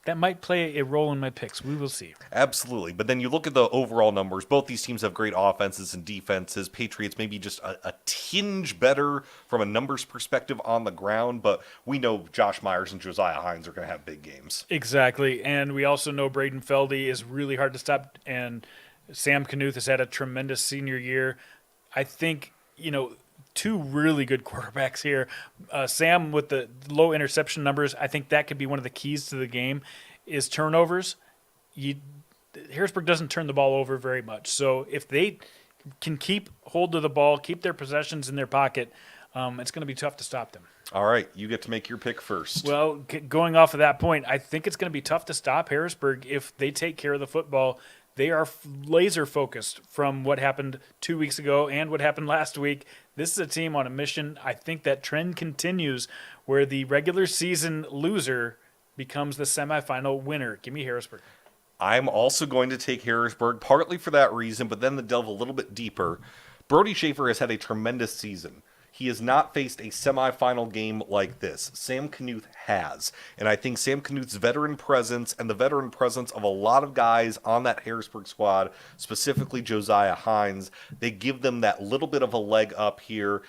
that might play a role in my picks. We will see. Absolutely. But then you look at the overall numbers. Both these teams have great offenses and defenses. Patriots maybe just a tinge better from a numbers perspective on the ground, but we know Josh Myers and Josiah Hines are going to have big games. Exactly. And we also know Braden Feldy is really hard to stop, and Sam Knuth has had a tremendous senior year. I think, 2 really good quarterbacks here. Sam with the low interception numbers, I think that could be one of the keys to the game is turnovers. Harrisburg doesn't turn the ball over very much. So if they can keep hold of the ball, keep their possessions in their pocket, it's going to be tough to stop them. All right, you get to make your pick first. Well, going off of that point, I think it's going to be tough to stop Harrisburg if they take care of the football. They are laser focused from what happened 2 weeks ago and what happened last week. This is a team on a mission. I think that trend continues where the regular season loser becomes the semifinal winner. Give me Harrisburg. I'm also going to take Harrisburg, partly for that reason, but then to delve a little bit deeper. Brody Schaefer has had a tremendous season. He has not faced a semifinal game like this. Sam Knuth has. And I think Sam Knuth's veteran presence and the veteran presence of a lot of guys on that Harrisburg squad, specifically Josiah Hines, they give them that little bit of a leg up here.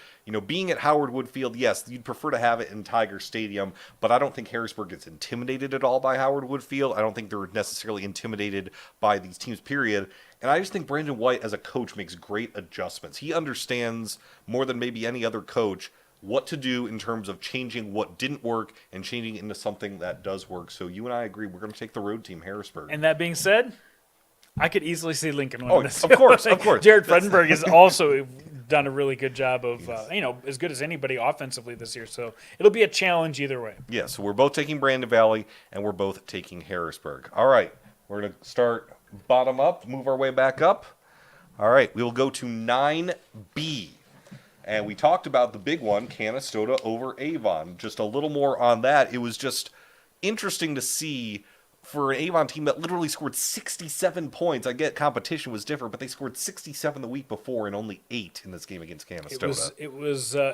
Being at Howard Wood Field, yes, you'd prefer to have it in Tiger Stadium, but I don't think Harrisburg gets intimidated at all by Howard Wood Field. I don't think they're necessarily intimidated by these teams, period. And I just think Brandon White, as a coach, makes great adjustments. He understands, more than maybe any other coach, what to do in terms of changing what didn't work and changing it into something that does work. So you and I agree, we're going to take the road team, Harrisburg. And that being said, I could easily see Lincoln winning this. Of course. Jared Fredenberg has also done a really good job of, as good as anybody offensively this year. So it'll be a challenge either way. Yeah, so we're both taking Brandon Valley, and we're both taking Harrisburg. All right, we're going to start bottom up, move our way back up. All right, we will go to 9B. And we talked about the big one, Canastota over Avon. Just a little more on that. It was just interesting to see for an Avon team that literally scored 67 points. I get competition was different, but they scored 67 the week before and only 8 in this game against Canastota. It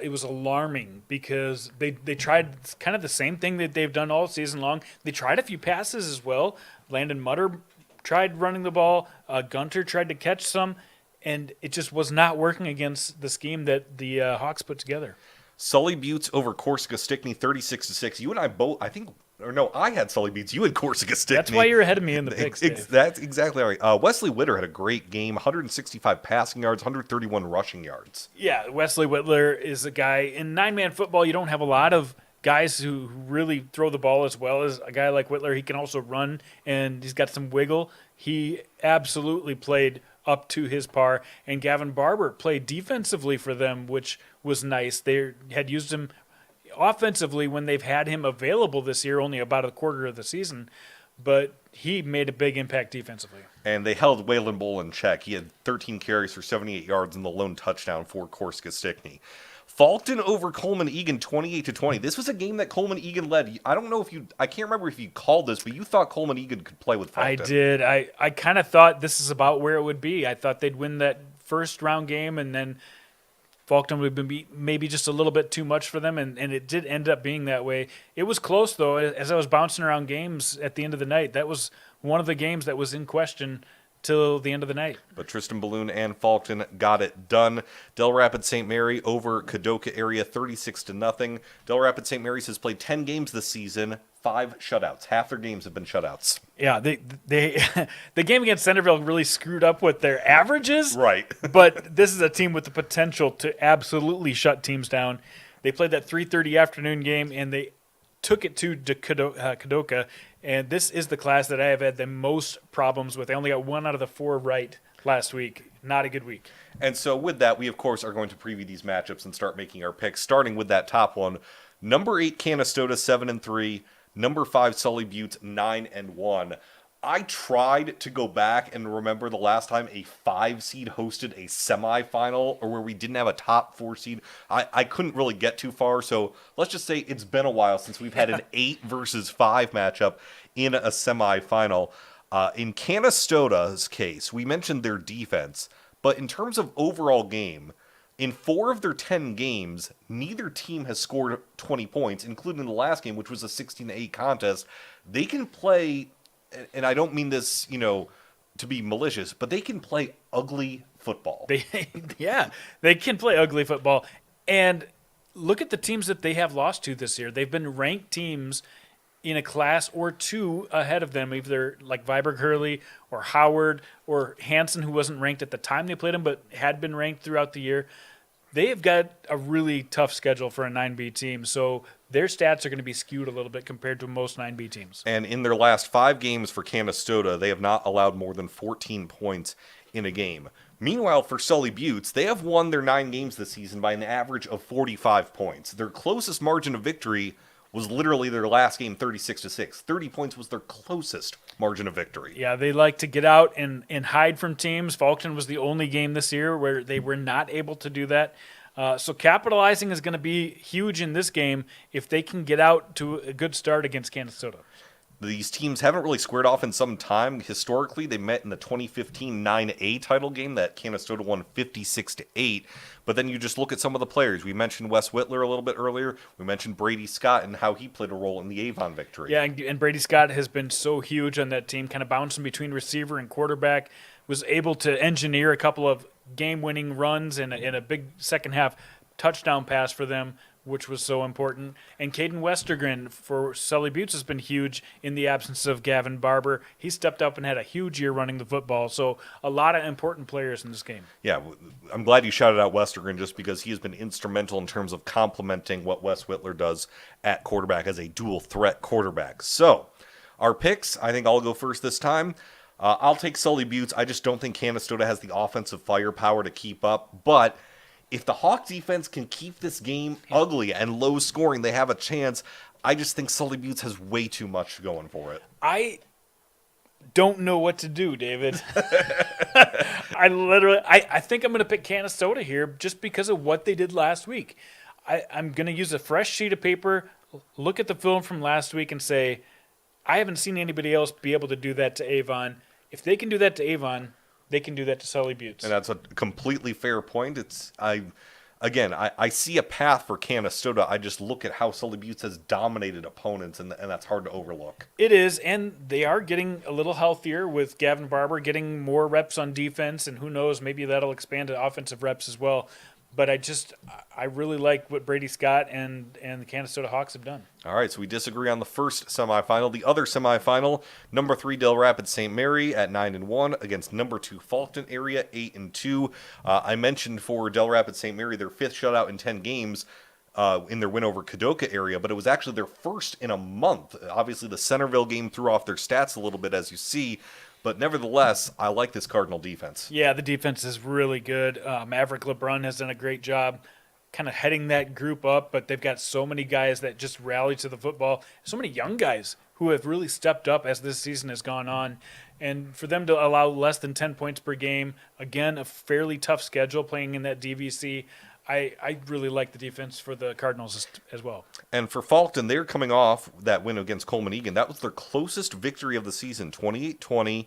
was alarming because they tried kind of the same thing that they've done all season long. They tried a few passes as well. Landon Mutter tried running the ball. Gunter tried to catch some, and it just was not working against the scheme that the Hawks put together. Sully Buttes over Corsica Stickney, 36-6. You and I both, I think. Or no, I had Sully Beats. You had Corsica Stickney. That's why you're ahead of me in the picks, Dave. That's exactly right. Wesley Witter had a great game, 165 passing yards, 131 rushing yards. Yeah, Wesley Whitler is a guy. In nine-man football, you don't have a lot of guys who really throw the ball as well as a guy like Whitler. He can also run, and he's got some wiggle. He absolutely played up to his par. And Gavin Barber played defensively for them, which was nice. They had used him offensively when they've had him available this year, only about a quarter of the season, but he made a big impact defensively. And they held Waylon Bull in check. He had 13 carries for 78 yards and the lone touchdown for Corsica Stickney. Falkton over Coleman Egan, 28-20. This was a game that Coleman Egan led. I don't know if I can't remember if you called this, but you thought Coleman Egan could play with Falkton. I did. I kind of thought this is about where it would be. I thought they'd win that first round game, and then Falkton would be maybe just a little bit too much for them, and it did end up being that way. It was close, though. As I was bouncing around games at the end of the night, that was one of the games that was in question till the end of the night. But Tristan Balloon and Falkton got it done. Del Rapids St. Mary over Kadoka area, 36-0. Del Rapids St. Mary's has played 10 games this season, 5 shutouts. Half their games have been shutouts. Yeah, they the game against Centerville really screwed up with their averages. Right. But this is a team with the potential to absolutely shut teams down. They played that 3:30 afternoon game, and they took it to Kadoka. And this is the class that I have had the most problems with. I only got 1 out of the 4 right last week. Not a good week. And so with that, we, of course, are going to preview these matchups and start making our picks, starting with that top one. Number 8, Canastota, 7-3. Number 5, Sully Buttes, 9-1. I tried to go back and remember the last time a 5 seed hosted a semifinal or where we didn't have a top 4 seed. I couldn't really get too far, so let's just say it's been a while since we've had an 8 versus 5 matchup in a semifinal. In Canastota's case, we mentioned their defense, but in terms of overall game, in 4 of their 10 games, neither team has scored 20 points, including the last game, which was a 16-8 contest. They can play, and I don't mean this, to be malicious, but they can play ugly football. They can play ugly football. And look at the teams that they have lost to this year. They've been ranked teams in a class or 2 ahead of them, either like Viborg Hurley or Howard or Hansen, who wasn't ranked at the time they played them, but had been ranked throughout the year. They have got a really tough schedule for a 9B team, so their stats are going to be skewed a little bit compared to most 9B teams. And in their last 5 games for Canastota, they have not allowed more than 14 points in a game. Meanwhile, for Sully Buttes, they have won their 9 games this season by an average of 45 points. Their closest margin of victory was literally their last game, 36-6. 30 points was their closest margin of victory. Yeah, they like to get out and hide from teams. Falkton was the only game this year where they were not able to do that. So capitalizing is going to be huge in this game if they can get out to a good start against Canastota. These teams haven't really squared off in some time. Historically, they met in the 2015 9A title game that Canastota won 56-8. But then you just look at some of the players. We mentioned Wes Whitler a little bit earlier. We mentioned Brady Scott and how he played a role in the Avon victory. Yeah, and Brady Scott has been so huge on that team, kind of bouncing between receiver and quarterback, was able to engineer a couple of game-winning runs and a big second-half touchdown pass for them, which was so important. And Caden Westergren for Sully Buttes has been huge in the absence of Gavin Barber. He stepped up and had a huge year running the football. So a lot of important players in this game. Yeah, I'm glad you shouted out Westergren just because he has been instrumental in terms of complementing what Wes Whitler does at quarterback as a dual threat quarterback. So our picks, I think I'll go first this time. I'll take Sully Buttes. I just don't think Canastota has the offensive firepower to keep up, but if the Hawk defense can keep this game ugly and low scoring, they have a chance. I just think Sully Buttes has way too much going for it. I don't know what to do, David. I think I'm going to pick Canastota here just because of what they did last week. I'm going to use a fresh sheet of paper, look at the film from last week, and say, I haven't seen anybody else be able to do that to Avon. If they can do that to Avon, they can do that to Sully Buttes. And that's a completely fair point. I see a path for Canastota. I just look at how Sully Buttes has dominated opponents, and that's hard to overlook. It is, and they are getting a little healthier with Gavin Barber getting more reps on defense, and who knows, maybe that'll expand to offensive reps as well. But I really like what Brady Scott and the Canastota Hawks have done. All right, so we disagree on the first semifinal. The other semifinal, number 3 Del Rapids St. Mary at 9-1 against number 2 Faulkton area 8-2. I mentioned for Del Rapids St. Mary their 5th shutout in 10 games in their win over Kadoka area, but it was actually their first in a month. Obviously, the Centerville game threw off their stats a little bit, as you see. But nevertheless, I like this Cardinal defense. Yeah, the defense is really good. Maverick LeBrun has done a great job kind of heading that group up, but they've got so many guys that just rally to the football. So many young guys who have really stepped up as this season has gone on. And for them to allow less than 10 points per game, again, a fairly tough schedule playing in that DVC, I really like the defense for the Cardinals as well. And for Faulkton, they're coming off that win against Coleman Egan. That was their closest victory of the season, 28-20.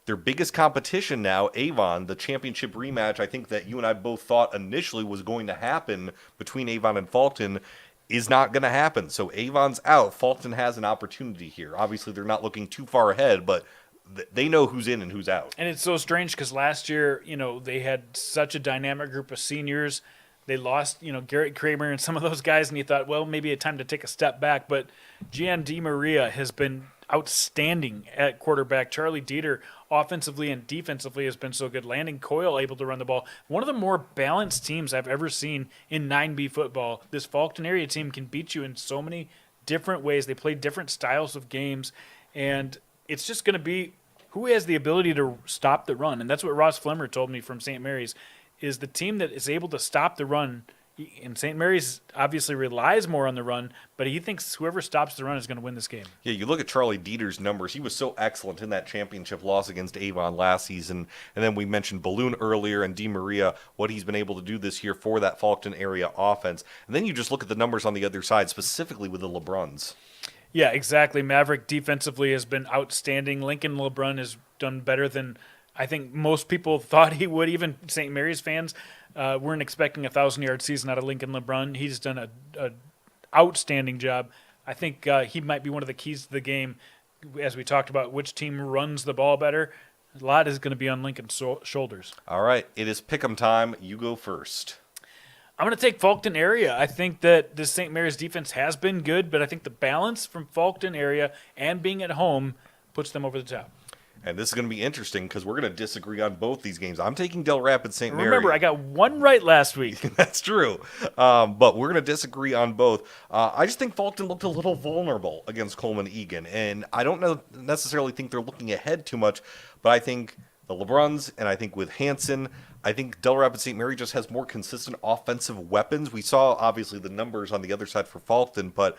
Their biggest competition now, Avon, the championship rematch, I think that you and I both thought initially was going to happen between Avon and Faulkton, is not going to happen. So Avon's out. Faulkton has an opportunity here. Obviously, they're not looking too far ahead, but they know who's in and who's out. And it's so strange because last year, they had such a dynamic group of seniors. They lost, Garrett Kramer and some of those guys, and you thought, well, maybe it's time to take a step back. But Gian DiMaria has been outstanding at quarterback. Charlie Dieter, offensively and defensively, has been so good. Landon Coyle able to run the ball. One of the more balanced teams I've ever seen in 9B football. This Faulkton area team can beat you in so many different ways. They play different styles of games, and it's just going to be who has the ability to stop the run. And that's what Ross Flemmer told me from St. Mary's, is the team that is able to stop the run. And St. Mary's obviously relies more on the run, but he thinks whoever stops the run is going to win this game. Yeah, you look at Charlie Dieter's numbers. He was so excellent in that championship loss against Avon last season. And then we mentioned Balloon earlier and DiMaria, what he's been able to do this year for that Faulkton area offense. And then you just look at the numbers on the other side, specifically with the LeBruns. Yeah, exactly. Maverick defensively has been outstanding. Lincoln LeBrun has done better than I think most people thought he would. Even St. Mary's fans weren't expecting a 1,000-yard season out of Lincoln LeBrun. He's done an outstanding job. I think he might be one of the keys to the game, as we talked about which team runs the ball better. A lot is going to be on Lincoln's shoulders. All right, it is pick'em time. You go first. I'm going to take Faulkton area. I think that this St. Mary's defense has been good, but I think the balance from Faulkton area and being at home puts them over the top. And this is going to be interesting because we're going to disagree on both these games. I'm taking Del Rapids St. Mary. Remember, I got one right last week. That's true. But we're going to disagree on both. I just think Faulkton looked a little vulnerable against Coleman Egan. And I don't necessarily think they're looking ahead too much, but I think the LeBruns, and I think with Hanson, I think Del Rapids St. Mary just has more consistent offensive weapons. We saw, obviously, the numbers on the other side for Faulkton, but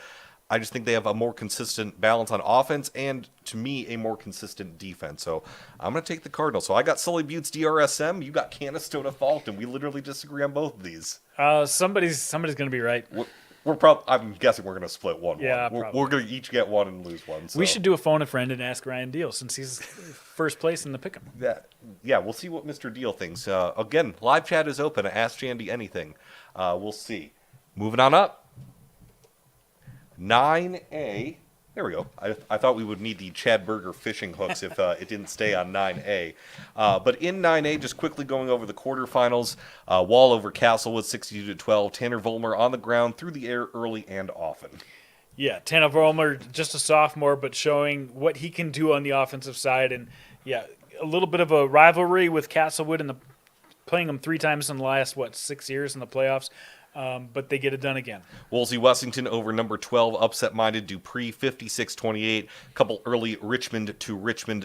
I just think they have a more consistent balance on offense and, to me, a more consistent defense. So I'm going to take the Cardinals. So I got Sully Buttes DRSM. You got Canastota Faulkton. We literally disagree on both of these. Somebody's going to be right. I'm guessing we're going to split one. Yeah, we're going to each get one and lose one. So. We should do a phone a friend and ask Ryan Deal since he's first place in the pick'em. Yeah, we'll see what Mr. Deal thinks. Again, live chat is open. Ask Jandy anything. We'll see. Moving on up. 9A. There we go. I thought we would need the Chad Berger fishing hooks if it didn't stay on 9A. But in 9A, just quickly going over the quarterfinals, Wall over Castlewood 62-12. Tanner Vollmer on the ground, through the air early and often. Yeah, Tanner Vollmer, just a sophomore, but showing what he can do on the offensive side. And, yeah, a little bit of a rivalry with Castlewood playing them 3 times in the last, 6 years in the playoffs. But they get it done again. Wolsey Wessington over number 12, upset-minded Dupree, 56-28. Couple early Richmond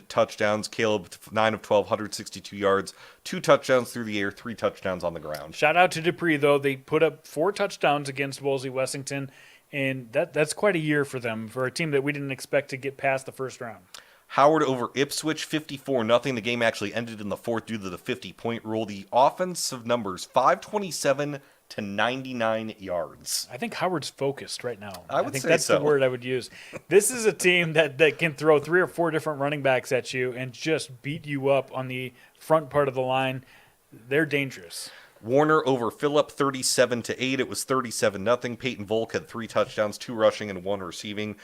touchdowns. Caleb, 9 of 12, 162 yards. 2 touchdowns through the air, 3 touchdowns on the ground. Shout out to Dupree, though. They put up 4 touchdowns against Wolsey Wessington, and that's quite a year for them, for a team that we didn't expect to get past the first round. Howard over Ipswich, 54-0. The game actually ended in the fourth due to the 50-point rule. The offensive numbers, 527 to 99 yards. I think Howard's focused right now. I would think say that's so. the word I would use. This is a team that can throw 3 or 4 different running backs at you and just beat you up on the front part of the line. They're dangerous. Warner over Phillip, 37-8. It was 37-0. Peyton Volk had 3 touchdowns, 2 rushing and 1 receiving.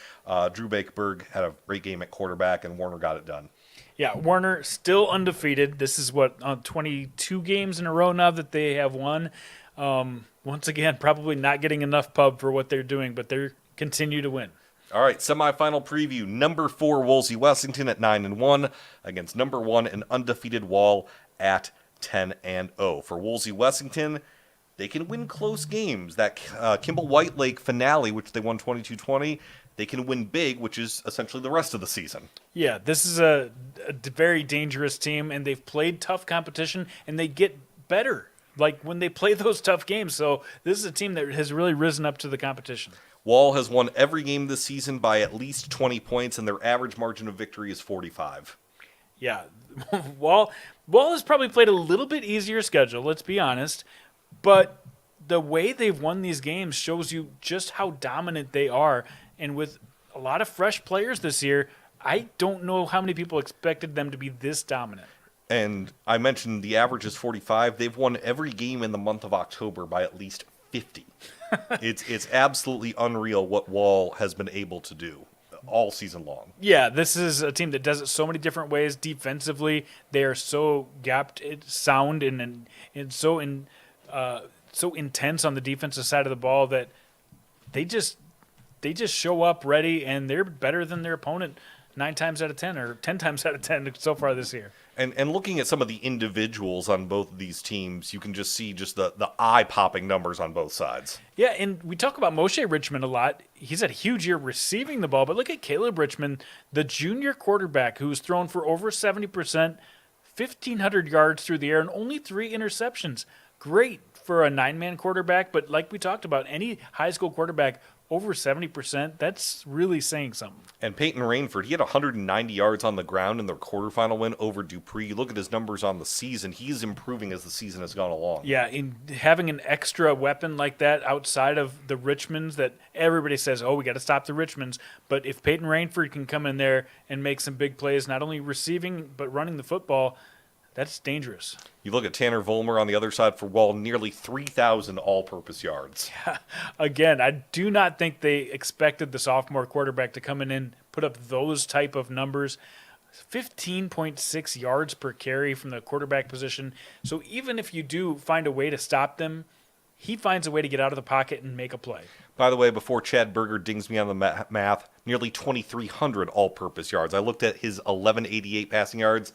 Drew Bakeberg had a great game at quarterback, and Warner got it done. Yeah, Warner still undefeated. This is 22 games in a row now that they have won. Once again, probably not getting enough pub for what they're doing, but they continue to win. All right, semifinal preview. Number 4, Wolsey Wessington at 9-1 against number 1 and undefeated Wall at 10-0. For Wolsey Wessington, they can win close games. That Kimball White Lake finale, which they won 22-20, they can win big, which is essentially the rest of the season. Yeah, this is a very dangerous team, and they've played tough competition, and they get better like when they play those tough games. So this is a team that has really risen up to the competition. Wall has won every game this season by at least 20 points, and their average margin of victory is 45. Yeah, Wall has probably played a little bit easier schedule, let's be honest, but the way they've won these games shows you just how dominant they are. And with a lot of fresh players this year, I don't know how many people expected them to be this dominant. And I mentioned the average is 45. They've won every game in the month of October by at least 50. It's absolutely unreal what Wall has been able to do all season long. Yeah, this is a team that does it so many different ways. Defensively, they are so gapped, sound, and so intense on the defensive side of the ball that they just show up ready, and they're better than their opponent 9 times out of 10 or 10 times out of 10 so far this year. And looking at some of the individuals on both of these teams, you can just see just the eye-popping numbers on both sides. Yeah, and we talk about Moshe Richmond a lot. He's had a huge year receiving the ball, but look at Caleb Richmond, the junior quarterback who's thrown for over 70%, 1,500 yards through the air, and only 3 interceptions. Great for a 9-man quarterback, but like we talked about, any high school quarterback over 70%, that's really saying something. And Peyton Rainford, he had 190 yards on the ground in their quarterfinal win over Dupree. You look at his numbers on the season, he's improving as the season has gone along. Yeah, in having an extra weapon like that outside of the Richmonds that everybody says, oh, we got to stop the Richmonds. But if Peyton Rainford can come in there and make some big plays, not only receiving but running the football, that's dangerous. You look at Tanner Vollmer on the other side for Wall, nearly 3,000 all-purpose yards. Again, I do not think they expected the sophomore quarterback to come in and put up those type of numbers. 15.6 yards per carry from the quarterback position. So even if you do find a way to stop them, he finds a way to get out of the pocket and make a play. By the way, before Chad Berger dings me on the math, nearly 2,300 all-purpose yards. I looked at his 1188 passing yards.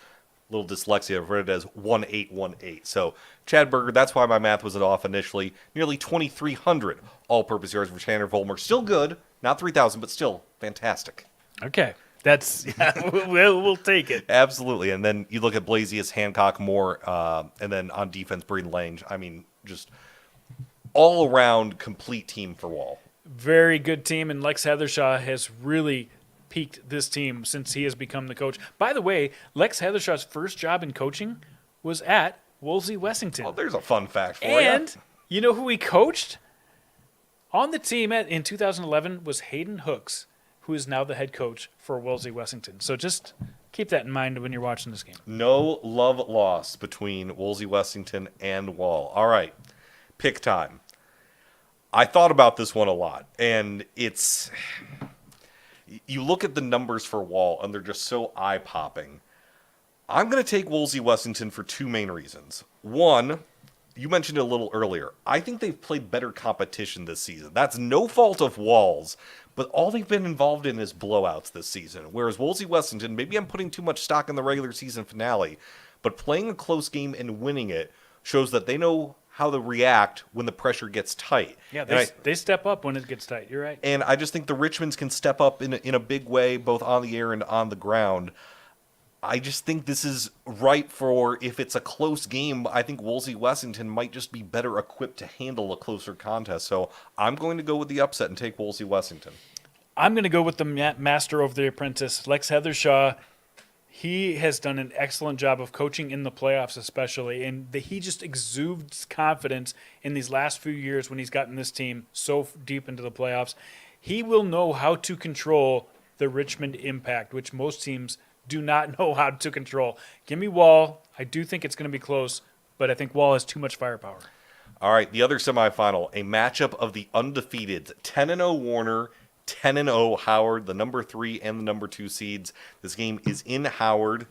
Little dyslexia, I've read it as 1818. So Chad Berger, that's why my math was off initially. Nearly 2,300 all-purpose yards for Tanner Vollmer. Still good, not 3,000, but still fantastic. Okay, that's we'll take it. Absolutely. And then you look at Blazius, Hancock, Moore, and then on defense, Braden Lange. I mean, just all-around complete team for Wall. Very good team, and Lex Heathershaw has really peaked this team since he has become the coach. By the way, Lex Heathershaw's first job in coaching was at Wolsey Wessington. Oh, there's a fun fact for you. And you know who he coached? On the team in 2011 was Hayden Hooks, who is now the head coach for Wolsey Wessington. So just keep that in mind when you're watching this game. No love lost between Wolsey Wessington and Wall. All right, pick time. I thought about this one a lot, and it's... You look at the numbers for Wall, and they're just so eye-popping. I'm going to take Wolsey Wessington for 2 main reasons. One, you mentioned it a little earlier. I think they've played better competition this season. That's no fault of Wall's, but all they've been involved in is blowouts this season. Whereas Wolsey Wessington, maybe I'm putting too much stock in the regular season finale, but playing a close game and winning it shows that they know how to react when the pressure gets tight. Yeah, they step up when it gets tight. You're right. And I just think the Richmonds can step up in a big way, both on the air and on the ground. I just think this is right for, if it's a close game, I think Wolsey Wessington might just be better equipped to handle a closer contest. So I'm going to go with the upset and take Wolsey Wessington. I'm going to go with the master over the apprentice. Lex Heathershaw He has done an excellent job of coaching in the playoffs, especially, and he just exudes confidence in these last few years when he's gotten this team so deep into the playoffs. He will know how to control the Richmond Impact, which most teams do not know how to control. Give me Wall. I do think it's going to be close, but I think Wall has too much firepower. All right, the other semifinal, a matchup of the undefeated 10-0 Warner, 10-0 Howard, the number 3 and the number 2 seeds. This game is in Howard,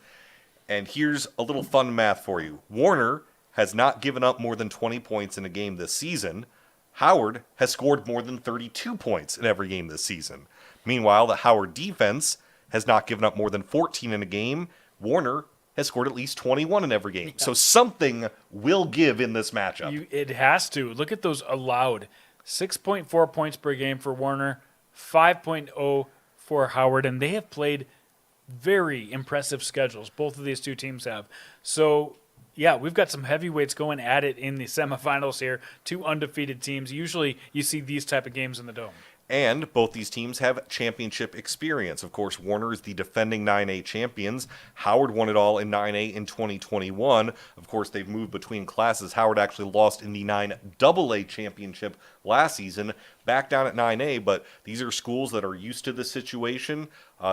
and here's a little fun math for you. Warner has not given up more than 20 points in a game this season. Howard has scored more than 32 points in every game this season. Meanwhile, the Howard defense has not given up more than 14 in a game. Warner has scored at least 21 in every game. Yeah. So something will give in this matchup. It has to. Look at those allowed. 6.4 points per game for Warner, 5.0 for Howard, and they have played very impressive schedules. Both of these two teams have. So, yeah, we've got some heavyweights going at it in the semifinals here. Two undefeated teams. Usually you see these type of games in the Dome. And both these teams have championship experience. Of course, Warner is the defending 9A champions. Howard won it all in 9A in 2021. Of course, they've moved between classes. Howard actually lost in the 9AA championship last season, back down at 9A. But these are schools that are used to this situation.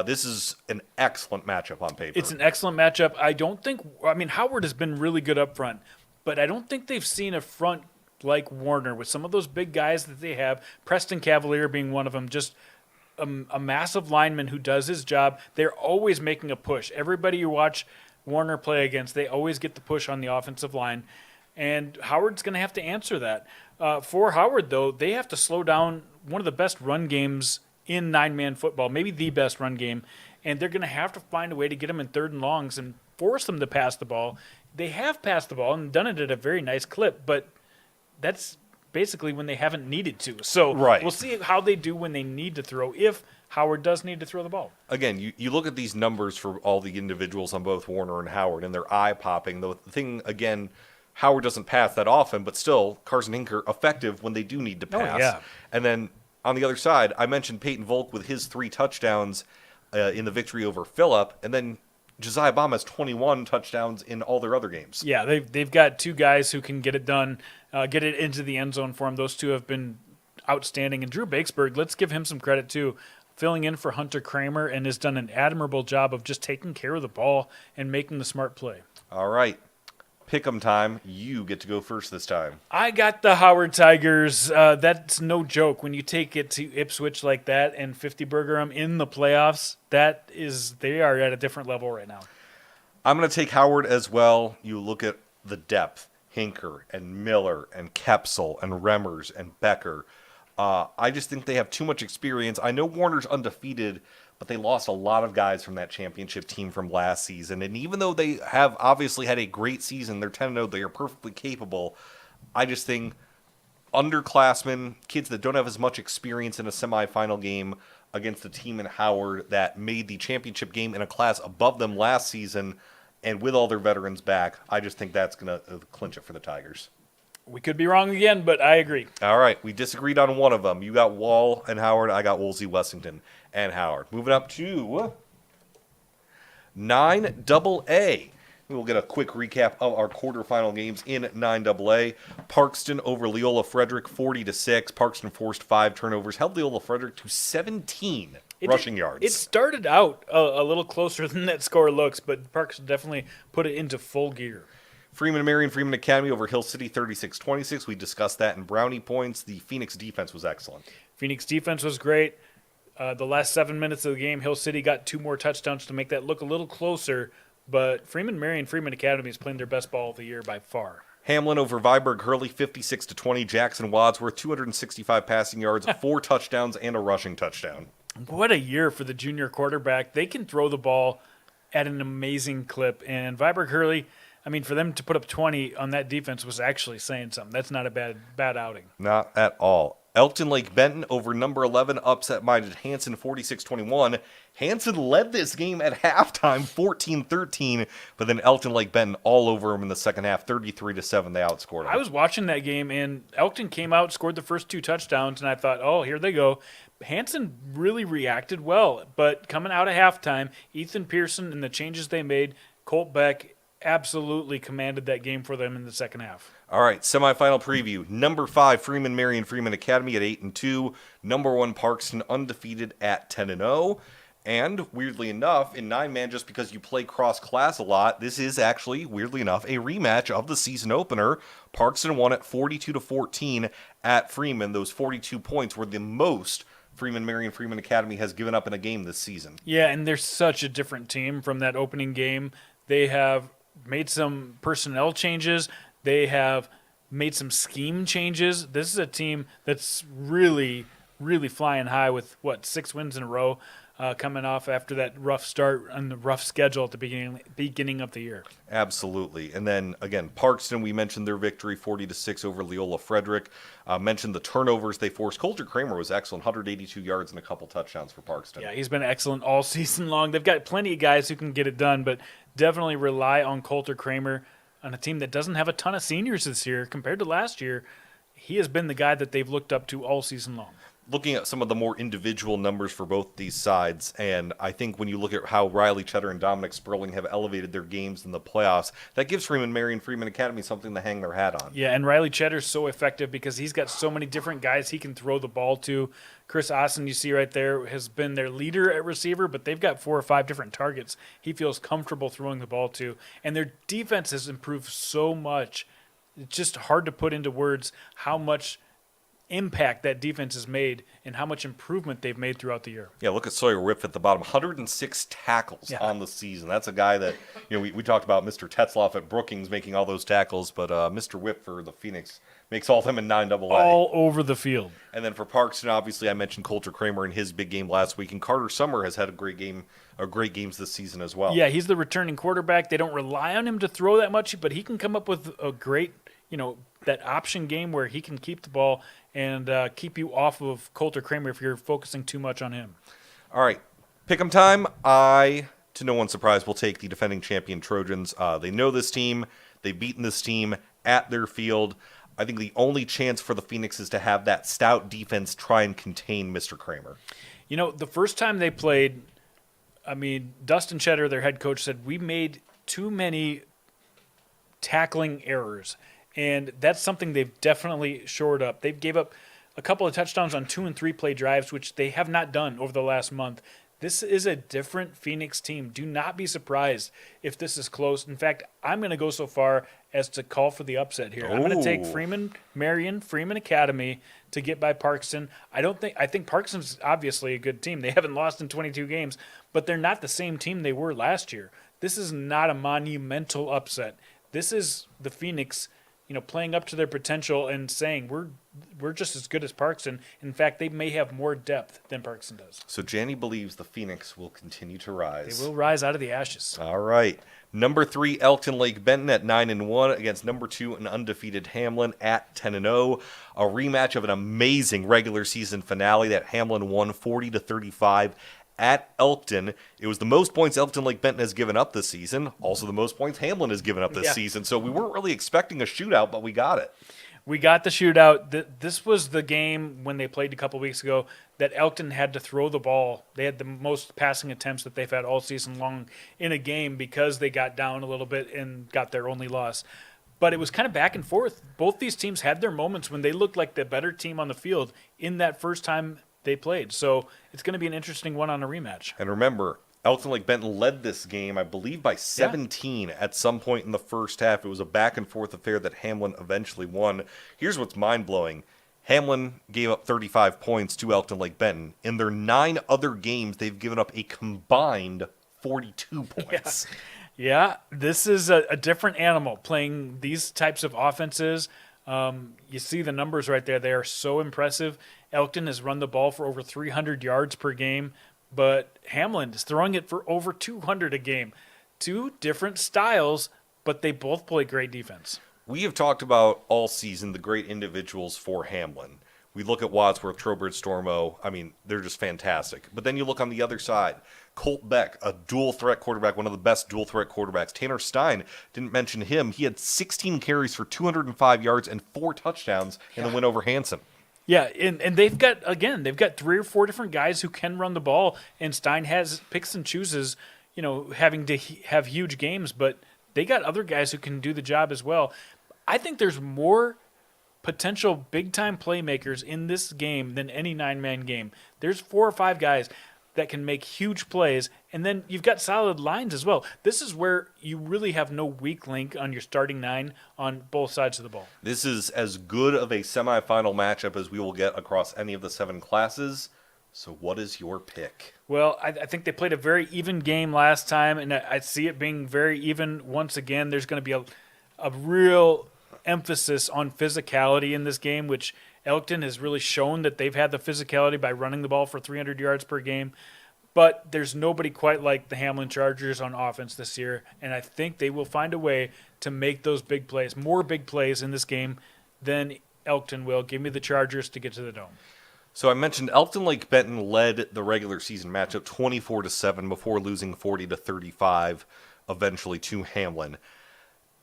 This is an excellent matchup on paper. It's an excellent matchup. Howard has been really good up front, but I don't think they've seen a front like Warner with some of those big guys that they have, Preston Cavalier being one of them, just a massive lineman who does his job. They're always making a push. Everybody you watch Warner play against, they always get the push on the offensive line, and Howard's going to have to answer that. For Howard, though, they have to slow down one of the best run games in nine-man football, maybe the best run game, and they're going to have to find a way to get them in third and longs and force them to pass the ball. They have passed the ball and done it at a very nice clip, but that's basically when they haven't needed to. So We'll see how they do when they need to throw, if Howard does need to throw the ball. Again, you look at these numbers for all the individuals on both Warner and Howard, and they're eye-popping. The thing, again, Howard doesn't pass that often, but still, Carson Hinker effective when they do need to pass. Oh, yeah. And then on the other side, I mentioned Peyton Volk with his 3 touchdowns in the victory over Phillip, and then Josiah Baum has 21 touchdowns in all their other games. Yeah, they've got 2 guys who can get it done, get it into the end zone for them. Those 2 have been outstanding. And Drew Bakesberg, let's give him some credit too, filling in for Hunter Kramer, and has done an admirable job of just taking care of the ball and making the smart play. All right. Pick'em time. You get to go first this time. I got the Howard Tigers. That's no joke. When you take it to Ipswich like that and 50-burger them in the playoffs, they are at a different level right now. I'm going to take Howard as well. You look at the depth. Hinker and Miller and Kepsel and Remmers and Becker. I just think they have too much experience. I know Warner's undefeated, but they lost a lot of guys from that championship team from last season. And even though they have obviously had a great season, they're 10-0, they are perfectly capable. I just think underclassmen, kids that don't have as much experience in a semifinal game against a team in Howard that made the championship game in a class above them last season, and with all their veterans back, I just think that's going to clinch it for the Tigers. We could be wrong again, but I agree. All right, we disagreed on one of them. You got Wall and Howard. I got Woolsey, Wessington, and Howard. Moving up to 9AA. We'll get a quick recap of our quarterfinal games in 9AA. Parkston over Leola Frederick, 40-6. Parkston forced 5 turnovers, held Leola Frederick to 17 rushing yards. It started out a little closer than that score looks, but Parkston definitely put it into full gear. Freeman Marion Freeman Academy over Hill City, 36-26. We discussed that in Brownie Points. The Phoenix defense was excellent. Phoenix defense was great. The last 7 minutes of the game, Hill City got 2 more touchdowns to make that look a little closer. But Freeman Marion Freeman Academy is playing their best ball of the year by far. Hamlin over Viborg Hurley, 56-20. Jackson Wadsworth, 265 passing yards, 4 touchdowns, and a rushing touchdown. What a year for the junior quarterback. They can throw the ball at an amazing clip. And Viborg Hurley, for them to put up 20 on that defense was actually saying something. That's not a bad outing. Not at all. Elkton Lake Benton over number 11, upset-minded Hanson, 46-21. Hanson led this game at halftime, 14-13, but then Elkton Lake Benton all over him in the second half, 33-7. They outscored him. I was watching that game, and Elkton came out, scored the first 2 touchdowns, and I thought, oh, here they go. Hansen really reacted well, but coming out of halftime, Ethan Pearson and the changes they made, Colt Beck absolutely commanded that game for them in the second half. All right, semifinal preview. Number 5, Freeman Marion Freeman Academy at 8-2. Number 1, Parkston undefeated at 10-0. And weirdly enough, in 9-man, just because you play cross-class a lot, this is actually, weirdly enough, a rematch of the season opener. Parkston won at 42-14 at Freeman. Those 42 points were the most Freeman Marion Freeman Academy has given up in a game this season. Yeah, and they're such a different team from that opening game. They have made some personnel changes. They have made some scheme changes. This is a team that's really, really flying high with, 6 wins in a row, coming off after that rough start and the rough schedule at the beginning of the year. Absolutely. And then, again, Parkston, we mentioned their victory, 40-6 over Leola Frederick. Mentioned the turnovers they forced. Coulter Kramer was excellent, 182 yards and a couple touchdowns for Parkston. Yeah, he's been excellent all season long. They've got plenty of guys who can get it done, but definitely rely on Coulter Kramer on a team that doesn't have a ton of seniors this year compared to last year. He has been the guy that they've looked up to all season long. Looking at some of the more individual numbers for both these sides, and I think when you look at how Riley Cheddar and Dominic Sperling have elevated their games in the playoffs, that gives Freeman Marion Freeman Academy something to hang their hat on. Yeah, and Riley Cheddar's so effective because he's got so many different guys he can throw the ball to. Chris Austin, you see right there, has been their leader at receiver, but they've got 4 or 5 different targets he feels comfortable throwing the ball to. And their defense has improved so much. It's just hard to put into words how much impact that defense has made and how much improvement they've made throughout the year. Yeah, look at Sawyer Whip at the bottom. 106 tackles on the season. That's a guy that, we talked about Mr. Tetzloff at Brookings making all those tackles, but Mr. Whip for the Phoenix makes all of them in 9AA. All over the field. And then for Parkston, obviously, I mentioned Coulter Kramer in his big game last week, and Carter Summer has had a great games this season as well. Yeah, he's the returning quarterback. They don't rely on him to throw that much, but he can come up with a great, that option game where he can keep the ball and keep you off of Coulter Kramer if you're focusing too much on him. All right, pick'em time. I, to no one's surprise, will take the defending champion Trojans. They know this team. They've beaten this team at their field. I think the only chance for the Phoenix is to have that stout defense try and contain Mr. Kramer. The first time they played, Dustin Cheddar, their head coach, said, we made too many tackling errors. And that's something they've definitely shored up. They gave up a couple of touchdowns on 2- and 3-play drives, which they have not done over the last month. This is a different Phoenix team. Do not be surprised if this is close. In fact, I'm going to go so far as to call for the upset here. I'm going to take Freeman Academy to get by Parkston. I think Parkston's obviously a good team. They haven't lost in 22 games, but they're not the same team they were last year. This is not a monumental upset. This is the Phoenix playing up to their potential and saying we're just as good as Parkston. In fact, they may have more depth than Parkston does. So Janny believes the Phoenix will continue to rise. They will rise out of the ashes. All right. Number 3, Elkton Lake Benton at 9-1 against number 2, an undefeated Hamlin at 10-0. A rematch of an amazing regular season finale that Hamlin won 40-35 at Elkton. It was the most points Elkton Lake Benton has given up this season. Also the most points Hamlin has given up this season. So we weren't really expecting a shootout, but we got it. We got the shootout. This was the game when they played a couple weeks ago that Elkton had to throw the ball. They had the most passing attempts that they've had all season long in a game because they got down a little bit and got their only loss. But it was kind of back and forth. Both these teams had their moments when they looked like the better team on the field in that first time they played. So it's going to be an interesting one on a rematch. And remember, Elkton Lake Benton led this game, I believe, by 17 at some point in the first half. It was a back-and-forth affair that Hamlin eventually won. Here's what's mind-blowing. Hamlin gave up 35 points to Elkton Lake Benton. In their 9 other games, they've given up a combined 42 points. Yeah, this is a different animal playing these types of offenses. You see the numbers right there. They are so impressive. Elkton has run the ball for over 300 yards per game, but Hamlin is throwing it for over 200 a game. 2 different styles, but they both play great defense. We have talked about all season the great individuals for Hamlin. We look at Wadsworth, Trowbridge, Stormo. They're just fantastic. But then you look on the other side. Colt Beck, a dual-threat quarterback, one of the best dual-threat quarterbacks. Tanner Stein, didn't mention him. He had 16 carries for 205 yards and 4 touchdowns in the win over Hanson. Yeah, and they've got 3 or 4 different guys who can run the ball, and Stein picks and chooses, having to have huge games, but they got other guys who can do the job as well. I think there's more potential big-time playmakers in this game than any 9-man game. There's 4 or 5 guys that can make huge plays, and then you've got solid lines as well. This is where you really have no weak link on your starting 9 on both sides of the ball. This is as good of a semifinal matchup as we will get across any of the 7 classes. So what is your pick? Well, I think they played a very even game last time, and I see it being very even once again. There's going to be a real emphasis on physicality in this game, which Elkton has really shown that they've had the physicality by running the ball for 300 yards per game. But there's nobody quite like the Hamlin Chargers on offense this year, and I think they will find a way to make those big plays, more big plays in this game than Elkton will. Give me the Chargers to get to the Dome. So I mentioned Elkton Lake Benton led the regular season matchup 24-7 before losing 40-35 eventually to Hamlin.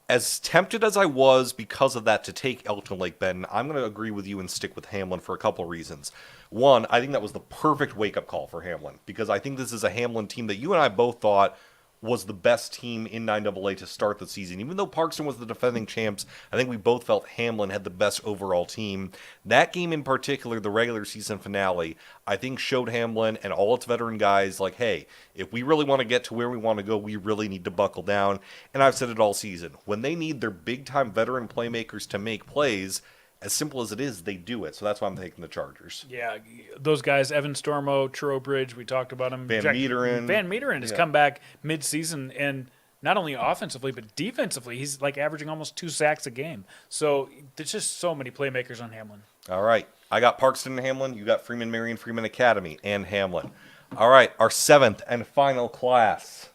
As tempted as I was because of that to take Elkton Lake Benton, I'm going to agree with you and stick with Hamlin for a couple reasons. One, I think that was the perfect wake-up call for Hamlin, because I think this is a Hamlin team that you and I both thought was the best team in 9AA to start the season. Even though Parkston was the defending champs, I think we both felt Hamlin had the best overall team. That game in particular, the regular season finale, I think showed Hamlin and all its veteran guys like, hey, if we really want to get to where we want to go, we really need to buckle down. And I've said it all season. When they need their big-time veteran playmakers to make plays, as simple as it is, they do it. So that's why I'm taking the Chargers. Yeah, those guys, Evan Stormo, Trowbridge, we talked about him. Van Meeteren has come back mid-season, and not only offensively, but defensively. He's like averaging almost 2 sacks a game. So there's just so many playmakers on Hamlin. All right. I got Parkston and Hamlin. You got Freeman Marion, Freeman Academy, and Hamlin. All right. Our 7th and final class.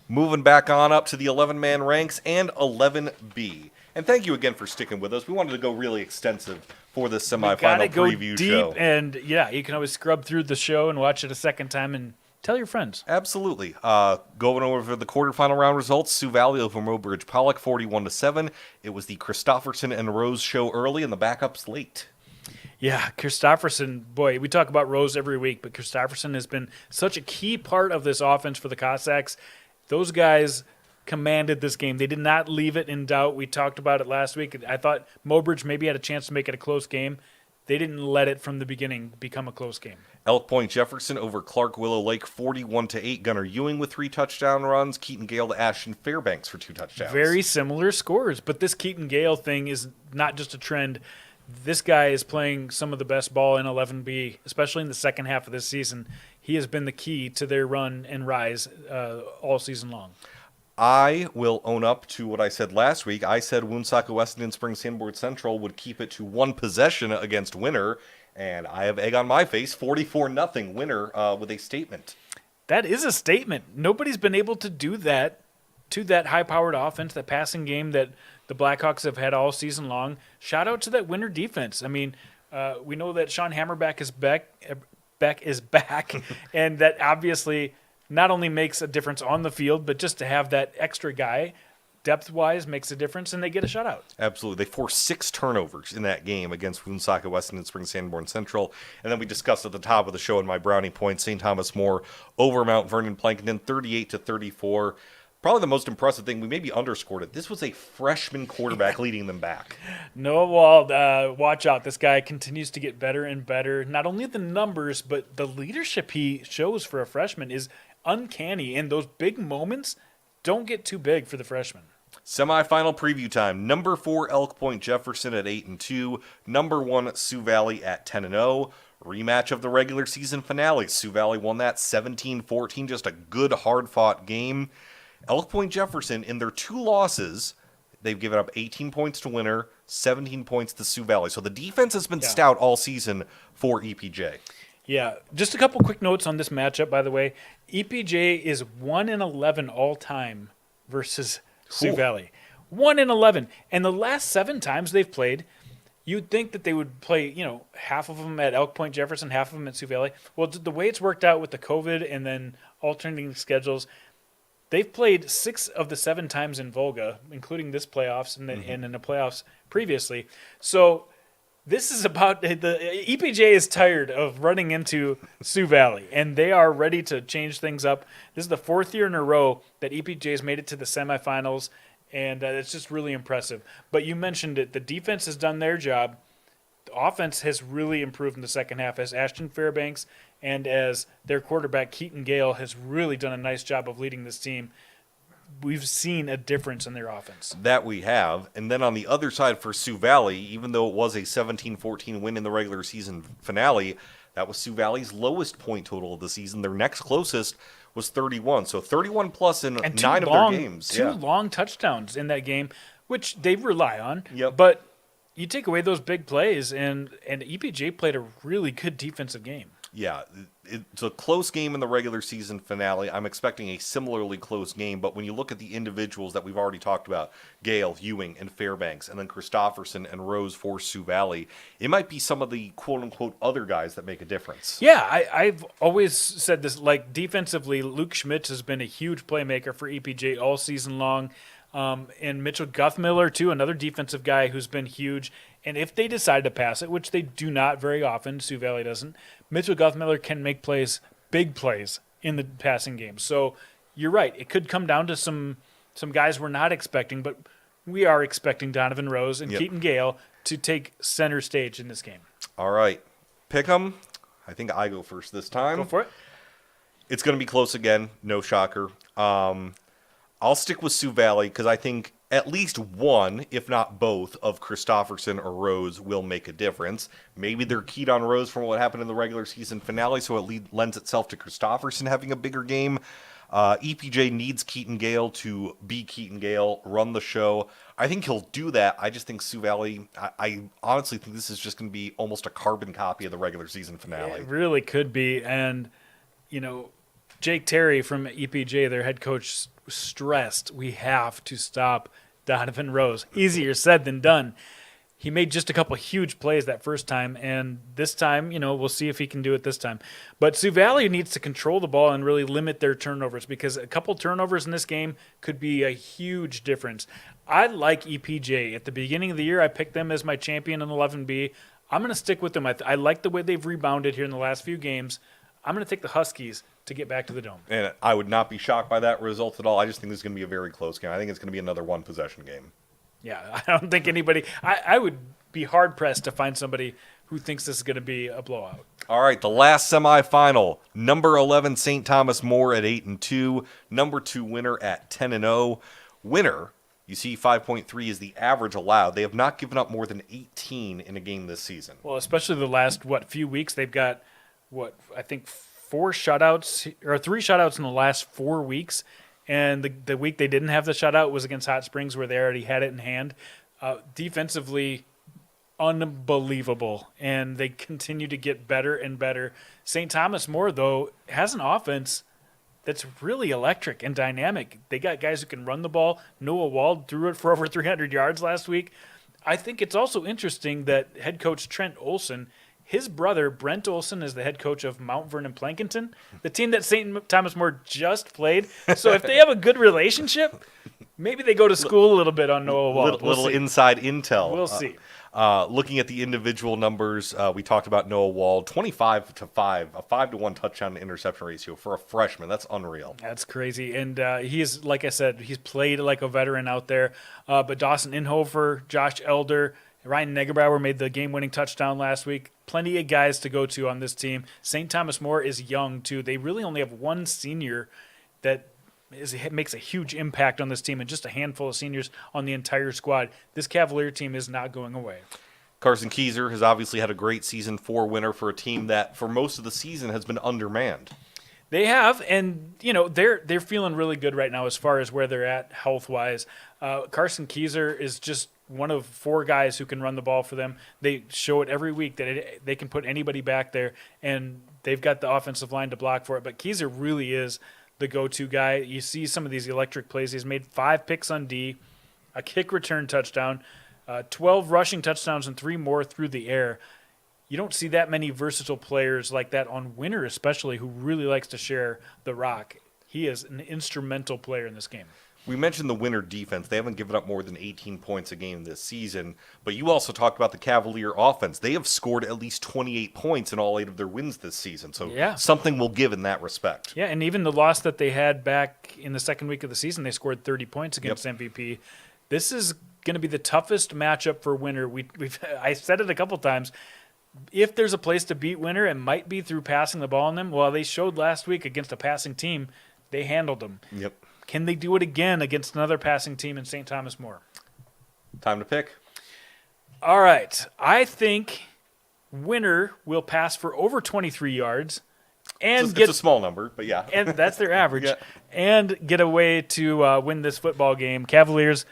Moving back on up to the 11-man ranks and 11B. And thank you again for sticking with us. We wanted to go really extensive for this semifinal preview deep, show. And yeah, you can always scrub through the show and watch it a second time and tell your friends. Absolutely. Going over the quarterfinal round results, Sioux Valley over Mobridge Pollock 41-7. It was the Christofferson and Rose show early and the backups late. Yeah, Christofferson, boy, we talk about Rose every week, but Christofferson has been such a key part of this offense for the Cossacks. Those guys commanded this game. They did not leave it in doubt. We talked about it last week. I thought Mobridge maybe had a chance to make it a close game. They didn't let it from the beginning become a close game. Elk Point Jefferson over Clark Willow Lake 41-8. Gunnar Ewing with 3 touchdown runs. Keaton Gale to Ashton Fairbanks for 2 touchdowns. Very similar scores, but this Keaton Gale thing is not just a trend. This guy is playing some of the best ball in 11B, especially in the second half of this season. He has been the key to their run and rise all season long. I will own up to what I said last week. I said Woonsocket Weston and Spring Sandboard Central would keep it to 1 possession against Winter, and I have egg on my face, 44-0 Winter with a statement. That is a statement. Nobody's been able to do that to that high-powered offense, that passing game that the Blackhawks have had all season long. Shout out to that Winter defense. I mean, we know that Sean Hammerback is back, and that obviously not only makes a difference on the field, but just to have that extra guy, depth-wise, makes a difference, and they get a shutout. Absolutely. They forced 6 turnovers in that game against Woonsocket Weston and Spring Sanborn Central. And then we discussed at the top of the show in my Brownie Points, St. Thomas More over Mount Vernon Plankinton, 38-34. Probably the most impressive thing, we maybe underscored it. This was a freshman quarterback leading them back. Noah Wald, watch out. This guy continues to get better and better. Not only the numbers, but the leadership he shows for a freshman is uncanny, and those big moments don't get too big for the freshman. Semifinal preview time. Number 4 Elk Point Jefferson at 8-2. Number 1 Sioux Valley at 10-0. Rematch of the regular season finale. Sioux Valley won that 17-14. Just a good, hard-fought game. Elk Point Jefferson, in their 2 losses, they've given up 18 points to Winter, 17 points to Sioux Valley. So the defense has been stout all season for EPJ. Yeah, just a couple quick notes on this matchup, by the way. EPJ is 1-11 all-time versus Sioux Valley. 1-11. And the last 7 times they've played, you'd think that they would play, half of them at Elk Point Jefferson, half of them at Sioux Valley. Well, the way it's worked out with the COVID and then alternating schedules, they've played 6 of the 7 times in Volga, including this playoffs and in the playoffs previously. So This is about the EPJ is tired of running into Sioux Valley, and they are ready to change things up. This is the 4th year in a row that EPJ has made it to the semifinals, and it's just really impressive. But you mentioned it. The defense has done their job. The offense has really improved in the second half as Ashton Fairbanks and as their quarterback Keaton Gale has really done a nice job of leading this team. We've seen a difference in their offense. That we have. And then on the other side for Sioux Valley, even though it was a 17-14 win in the regular season finale, that was Sioux Valley's lowest point total of the season. Their next closest was 31. So 31 plus in And 9 of their games. Two long touchdowns in that game, which they rely on. Yep. But you take away those big plays, and EPJ played a really good defensive game. Yeah, it's a close game in the regular season finale. I'm expecting a similarly close game, but when you look at the individuals that we've already talked about, Gale, Ewing, and Fairbanks, and then Christopherson and Rose for Sioux Valley, it might be some of the quote-unquote other guys that make a difference. Yeah, I've always said this, like defensively, Luke Schmitz has been a huge playmaker for EPJ all season long. And Mitchell Guthmiller, too, another defensive guy who's been huge. And if they decide to pass it, which they do not very often, Sioux Valley doesn't, Mitchell Guthmiller can make plays, big plays, in the passing game. So you're right. It could come down to some guys we're not expecting, but we are expecting Donovan Rose and Keaton Gale to take center stage in this game. All right. Pick 'em. I think I go first this time. Go for it. It's going to be close again. No shocker. I'll stick with Sioux Valley because I think at least one, if not both, of Christopherson or Rose will make a difference. Maybe they're keyed on Rose from what happened in the regular season finale, so it lends itself to Christopherson having a bigger game. EPJ needs Keaton Gale to be Keaton Gale, run the show. I think he'll do that. I just think Sioux Valley, I honestly think this is just going to be almost a carbon copy of the regular season finale. It really could be. And, Jake Terry from EPJ, their head coach, stressed we have to stop Donovan Rose. Easier said than done. He made just a couple huge plays that first time, and this time, we'll see if he can do it this time. But Sioux Valley needs to control the ball and really limit their turnovers because a couple turnovers in this game could be a huge difference. I like EPJ. At the beginning of the year, I picked them as my champion in 11B. I'm going to stick with them. I like the way they've rebounded here in the last few games. I'm going to take the Huskies to get back to the Dome. And I would not be shocked by that result at all. I just think this is going to be a very close game. I think it's going to be another one-possession game. Yeah, I don't think anybody – I would be hard-pressed to find somebody who thinks this is going to be a blowout. All right, the last semifinal. Number 11, St. Thomas More at 8-2. Number 2 winner at 10-0. Winner, you see 5.3 is the average allowed. They have not given up more than 18 in a game this season. Well, especially the last, few weeks. They've got, I think 4 shutouts or 3 shutouts in the last 4 weeks. And the week they didn't have the shutout was against Hot Springs where they already had it in hand. Defensively, unbelievable. And they continue to get better and better. St. Thomas More, though, has an offense that's really electric and dynamic. They got guys who can run the ball. Noah Wald threw it for over 300 yards last week. I think it's also interesting that head coach Trent Olson, his brother, Brent Olson, is the head coach of Mount Vernon Plankinton, the team that St. Thomas More just played. So if they have a good relationship, maybe they go to school a little bit on Noah Wald. Little inside intel. We'll see. Looking at the individual numbers, we talked about Noah Wald, 25-5, a 5-1 touchdown to interception ratio for a freshman. That's unreal. That's crazy. And he's, like I said, he's played like a veteran out there. But Dawson Inhofer, Josh Elder, Ryan Negerbauer made the game-winning touchdown last week. Plenty of guys to go to on this team. St. Thomas More is young, too. They really only have one senior that makes a huge impact on this team and just a handful of seniors on the entire squad. This Cavalier team is not going away. Carson Keyser has obviously had a great season 4 winner for a team that for most of the season has been undermanned. They have, and they're feeling really good right now as far as where they're at health-wise. Carson Keyser is just one of 4 guys who can run the ball for them. They show it every week that they can put anybody back there, and they've got the offensive line to block for it. But Keyser really is the go-to guy. You see some of these electric plays. He's made 5 picks on D, a kick return touchdown, 12 rushing touchdowns, and 3 more through the air. You don't see that many versatile players like that on Winner, especially, who really likes to share the rock. He is an instrumental player in this game. We mentioned the Winter defense. They haven't given up more than 18 points a game this season. But you also talked about the Cavalier offense. They have scored at least 28 points in all 8 of their wins this season. So something will give in that respect. Yeah, and even the loss that they had back in the second week of the season, they scored 30 points against MVP. This is going to be the toughest matchup for Winter. I said it a couple times. If there's a place to beat Winter, it might be through passing the ball on them. Well, they showed last week against a passing team, they handled them. Yep. Can they do it again against another passing team in St. Thomas More? Time to pick. All right. I think Winter will pass for over 23 yards and It's a small number, but yeah. and that's their average, and get away to win this football game. Cavaliers,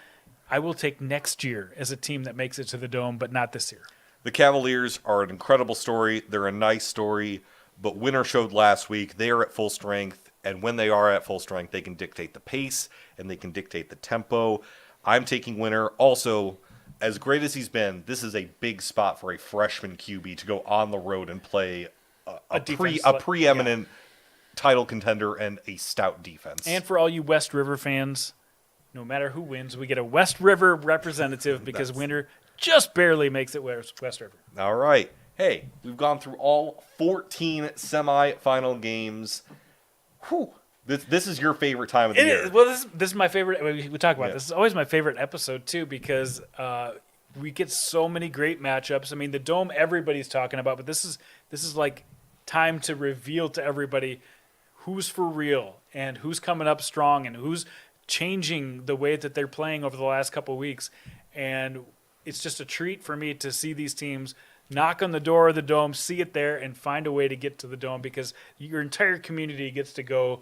I will take next year as a team that makes it to the Dome, but not this year. The Cavaliers are an incredible story. They're a nice story, but Winter showed last week they are at full strength. And when they are at full strength, they can dictate the pace and they can dictate the tempo. I'm taking Winter. Also, as great as he's been, this is a big spot for a freshman QB to go on the road and play a preeminent title contender and a stout defense. And for all you West River fans, no matter who wins, we get a West River representative because Winter just barely makes it West River. All right. Hey, we've gone through all 14 semifinal games. Whew. This is your favorite time of the year. Well, this is my favorite. We talk about this. This is always my favorite episode too because we get so many great matchups. I mean, the Dome everybody's talking about, but this is like time to reveal to everybody who's for real and who's coming up strong and who's changing the way that they're playing over the last couple of weeks. And it's just a treat for me to see these teams knock on the door of the Dome, see it there, and find a way to get to the Dome because your entire community gets to go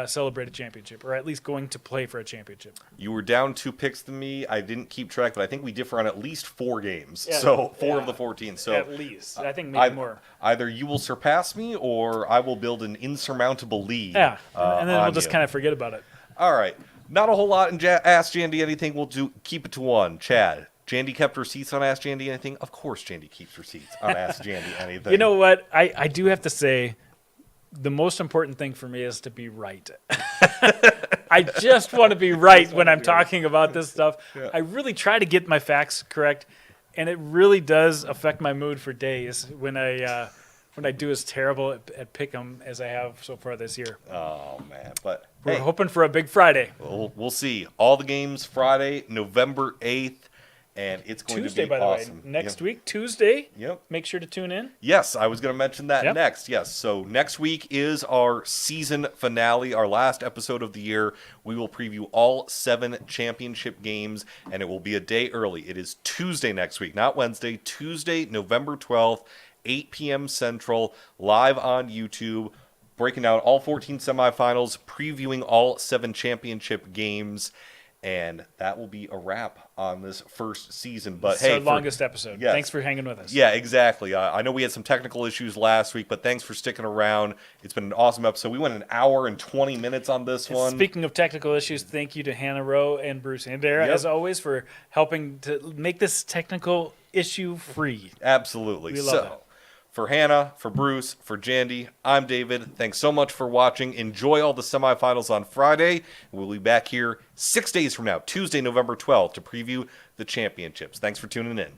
celebrate a championship, or at least going to play for a championship. You were down 2 picks to me. I didn't keep track, but I think we differ on at least 4 games. So 4 of the 14. So at least. I think maybe more. Either you will surpass me or I will build an insurmountable lead. Yeah, and then we'll just kind of forget about it. All right. Not a whole lot in Ask Jandy Anything. We'll keep it to one. Chad. Jandy kept receipts on Ask Jandy Anything? Of course Jandy keeps receipts on Ask Jandy Anything. You know what? I do have to say, the most important thing for me is to be right. I just want to be right when I'm talking about this stuff. Yeah. I really try to get my facts correct, and it really does affect my mood for days when I do as terrible at Pick'em as I have so far this year. Oh, man. But we're hoping for a big Friday. We'll see. All the games Friday, November 8th. And it's going Tuesday, to be awesome. By the way. Next week, Tuesday. Yep. Make sure to tune in. Yes, I was going to mention that next. Yes. So next week is our season finale, our last episode of the year. We will preview all 7 championship games, and it will be a day early. It is Tuesday next week, not Wednesday. Tuesday, November 12th, 8 p.m. Central, live on YouTube, breaking down all 14 semifinals, previewing all 7 championship games. And that will be a wrap on this first season. But it's our longest episode. Yes. Thanks for hanging with us. Yeah, exactly. I know we had some technical issues last week, but thanks for sticking around. It's been an awesome episode. We went an hour and 20 minutes on this one. Speaking of technical issues, thank you to Hannah Rowe and Bruce Andera, as always, for helping to make this technical issue free. Absolutely. We love it. For Hannah, for Bruce, for Jandy, I'm David. Thanks so much for watching. Enjoy all the semifinals on Friday. We'll be back here 6 days from now, Tuesday, November 12th, to preview the championships. Thanks for tuning in.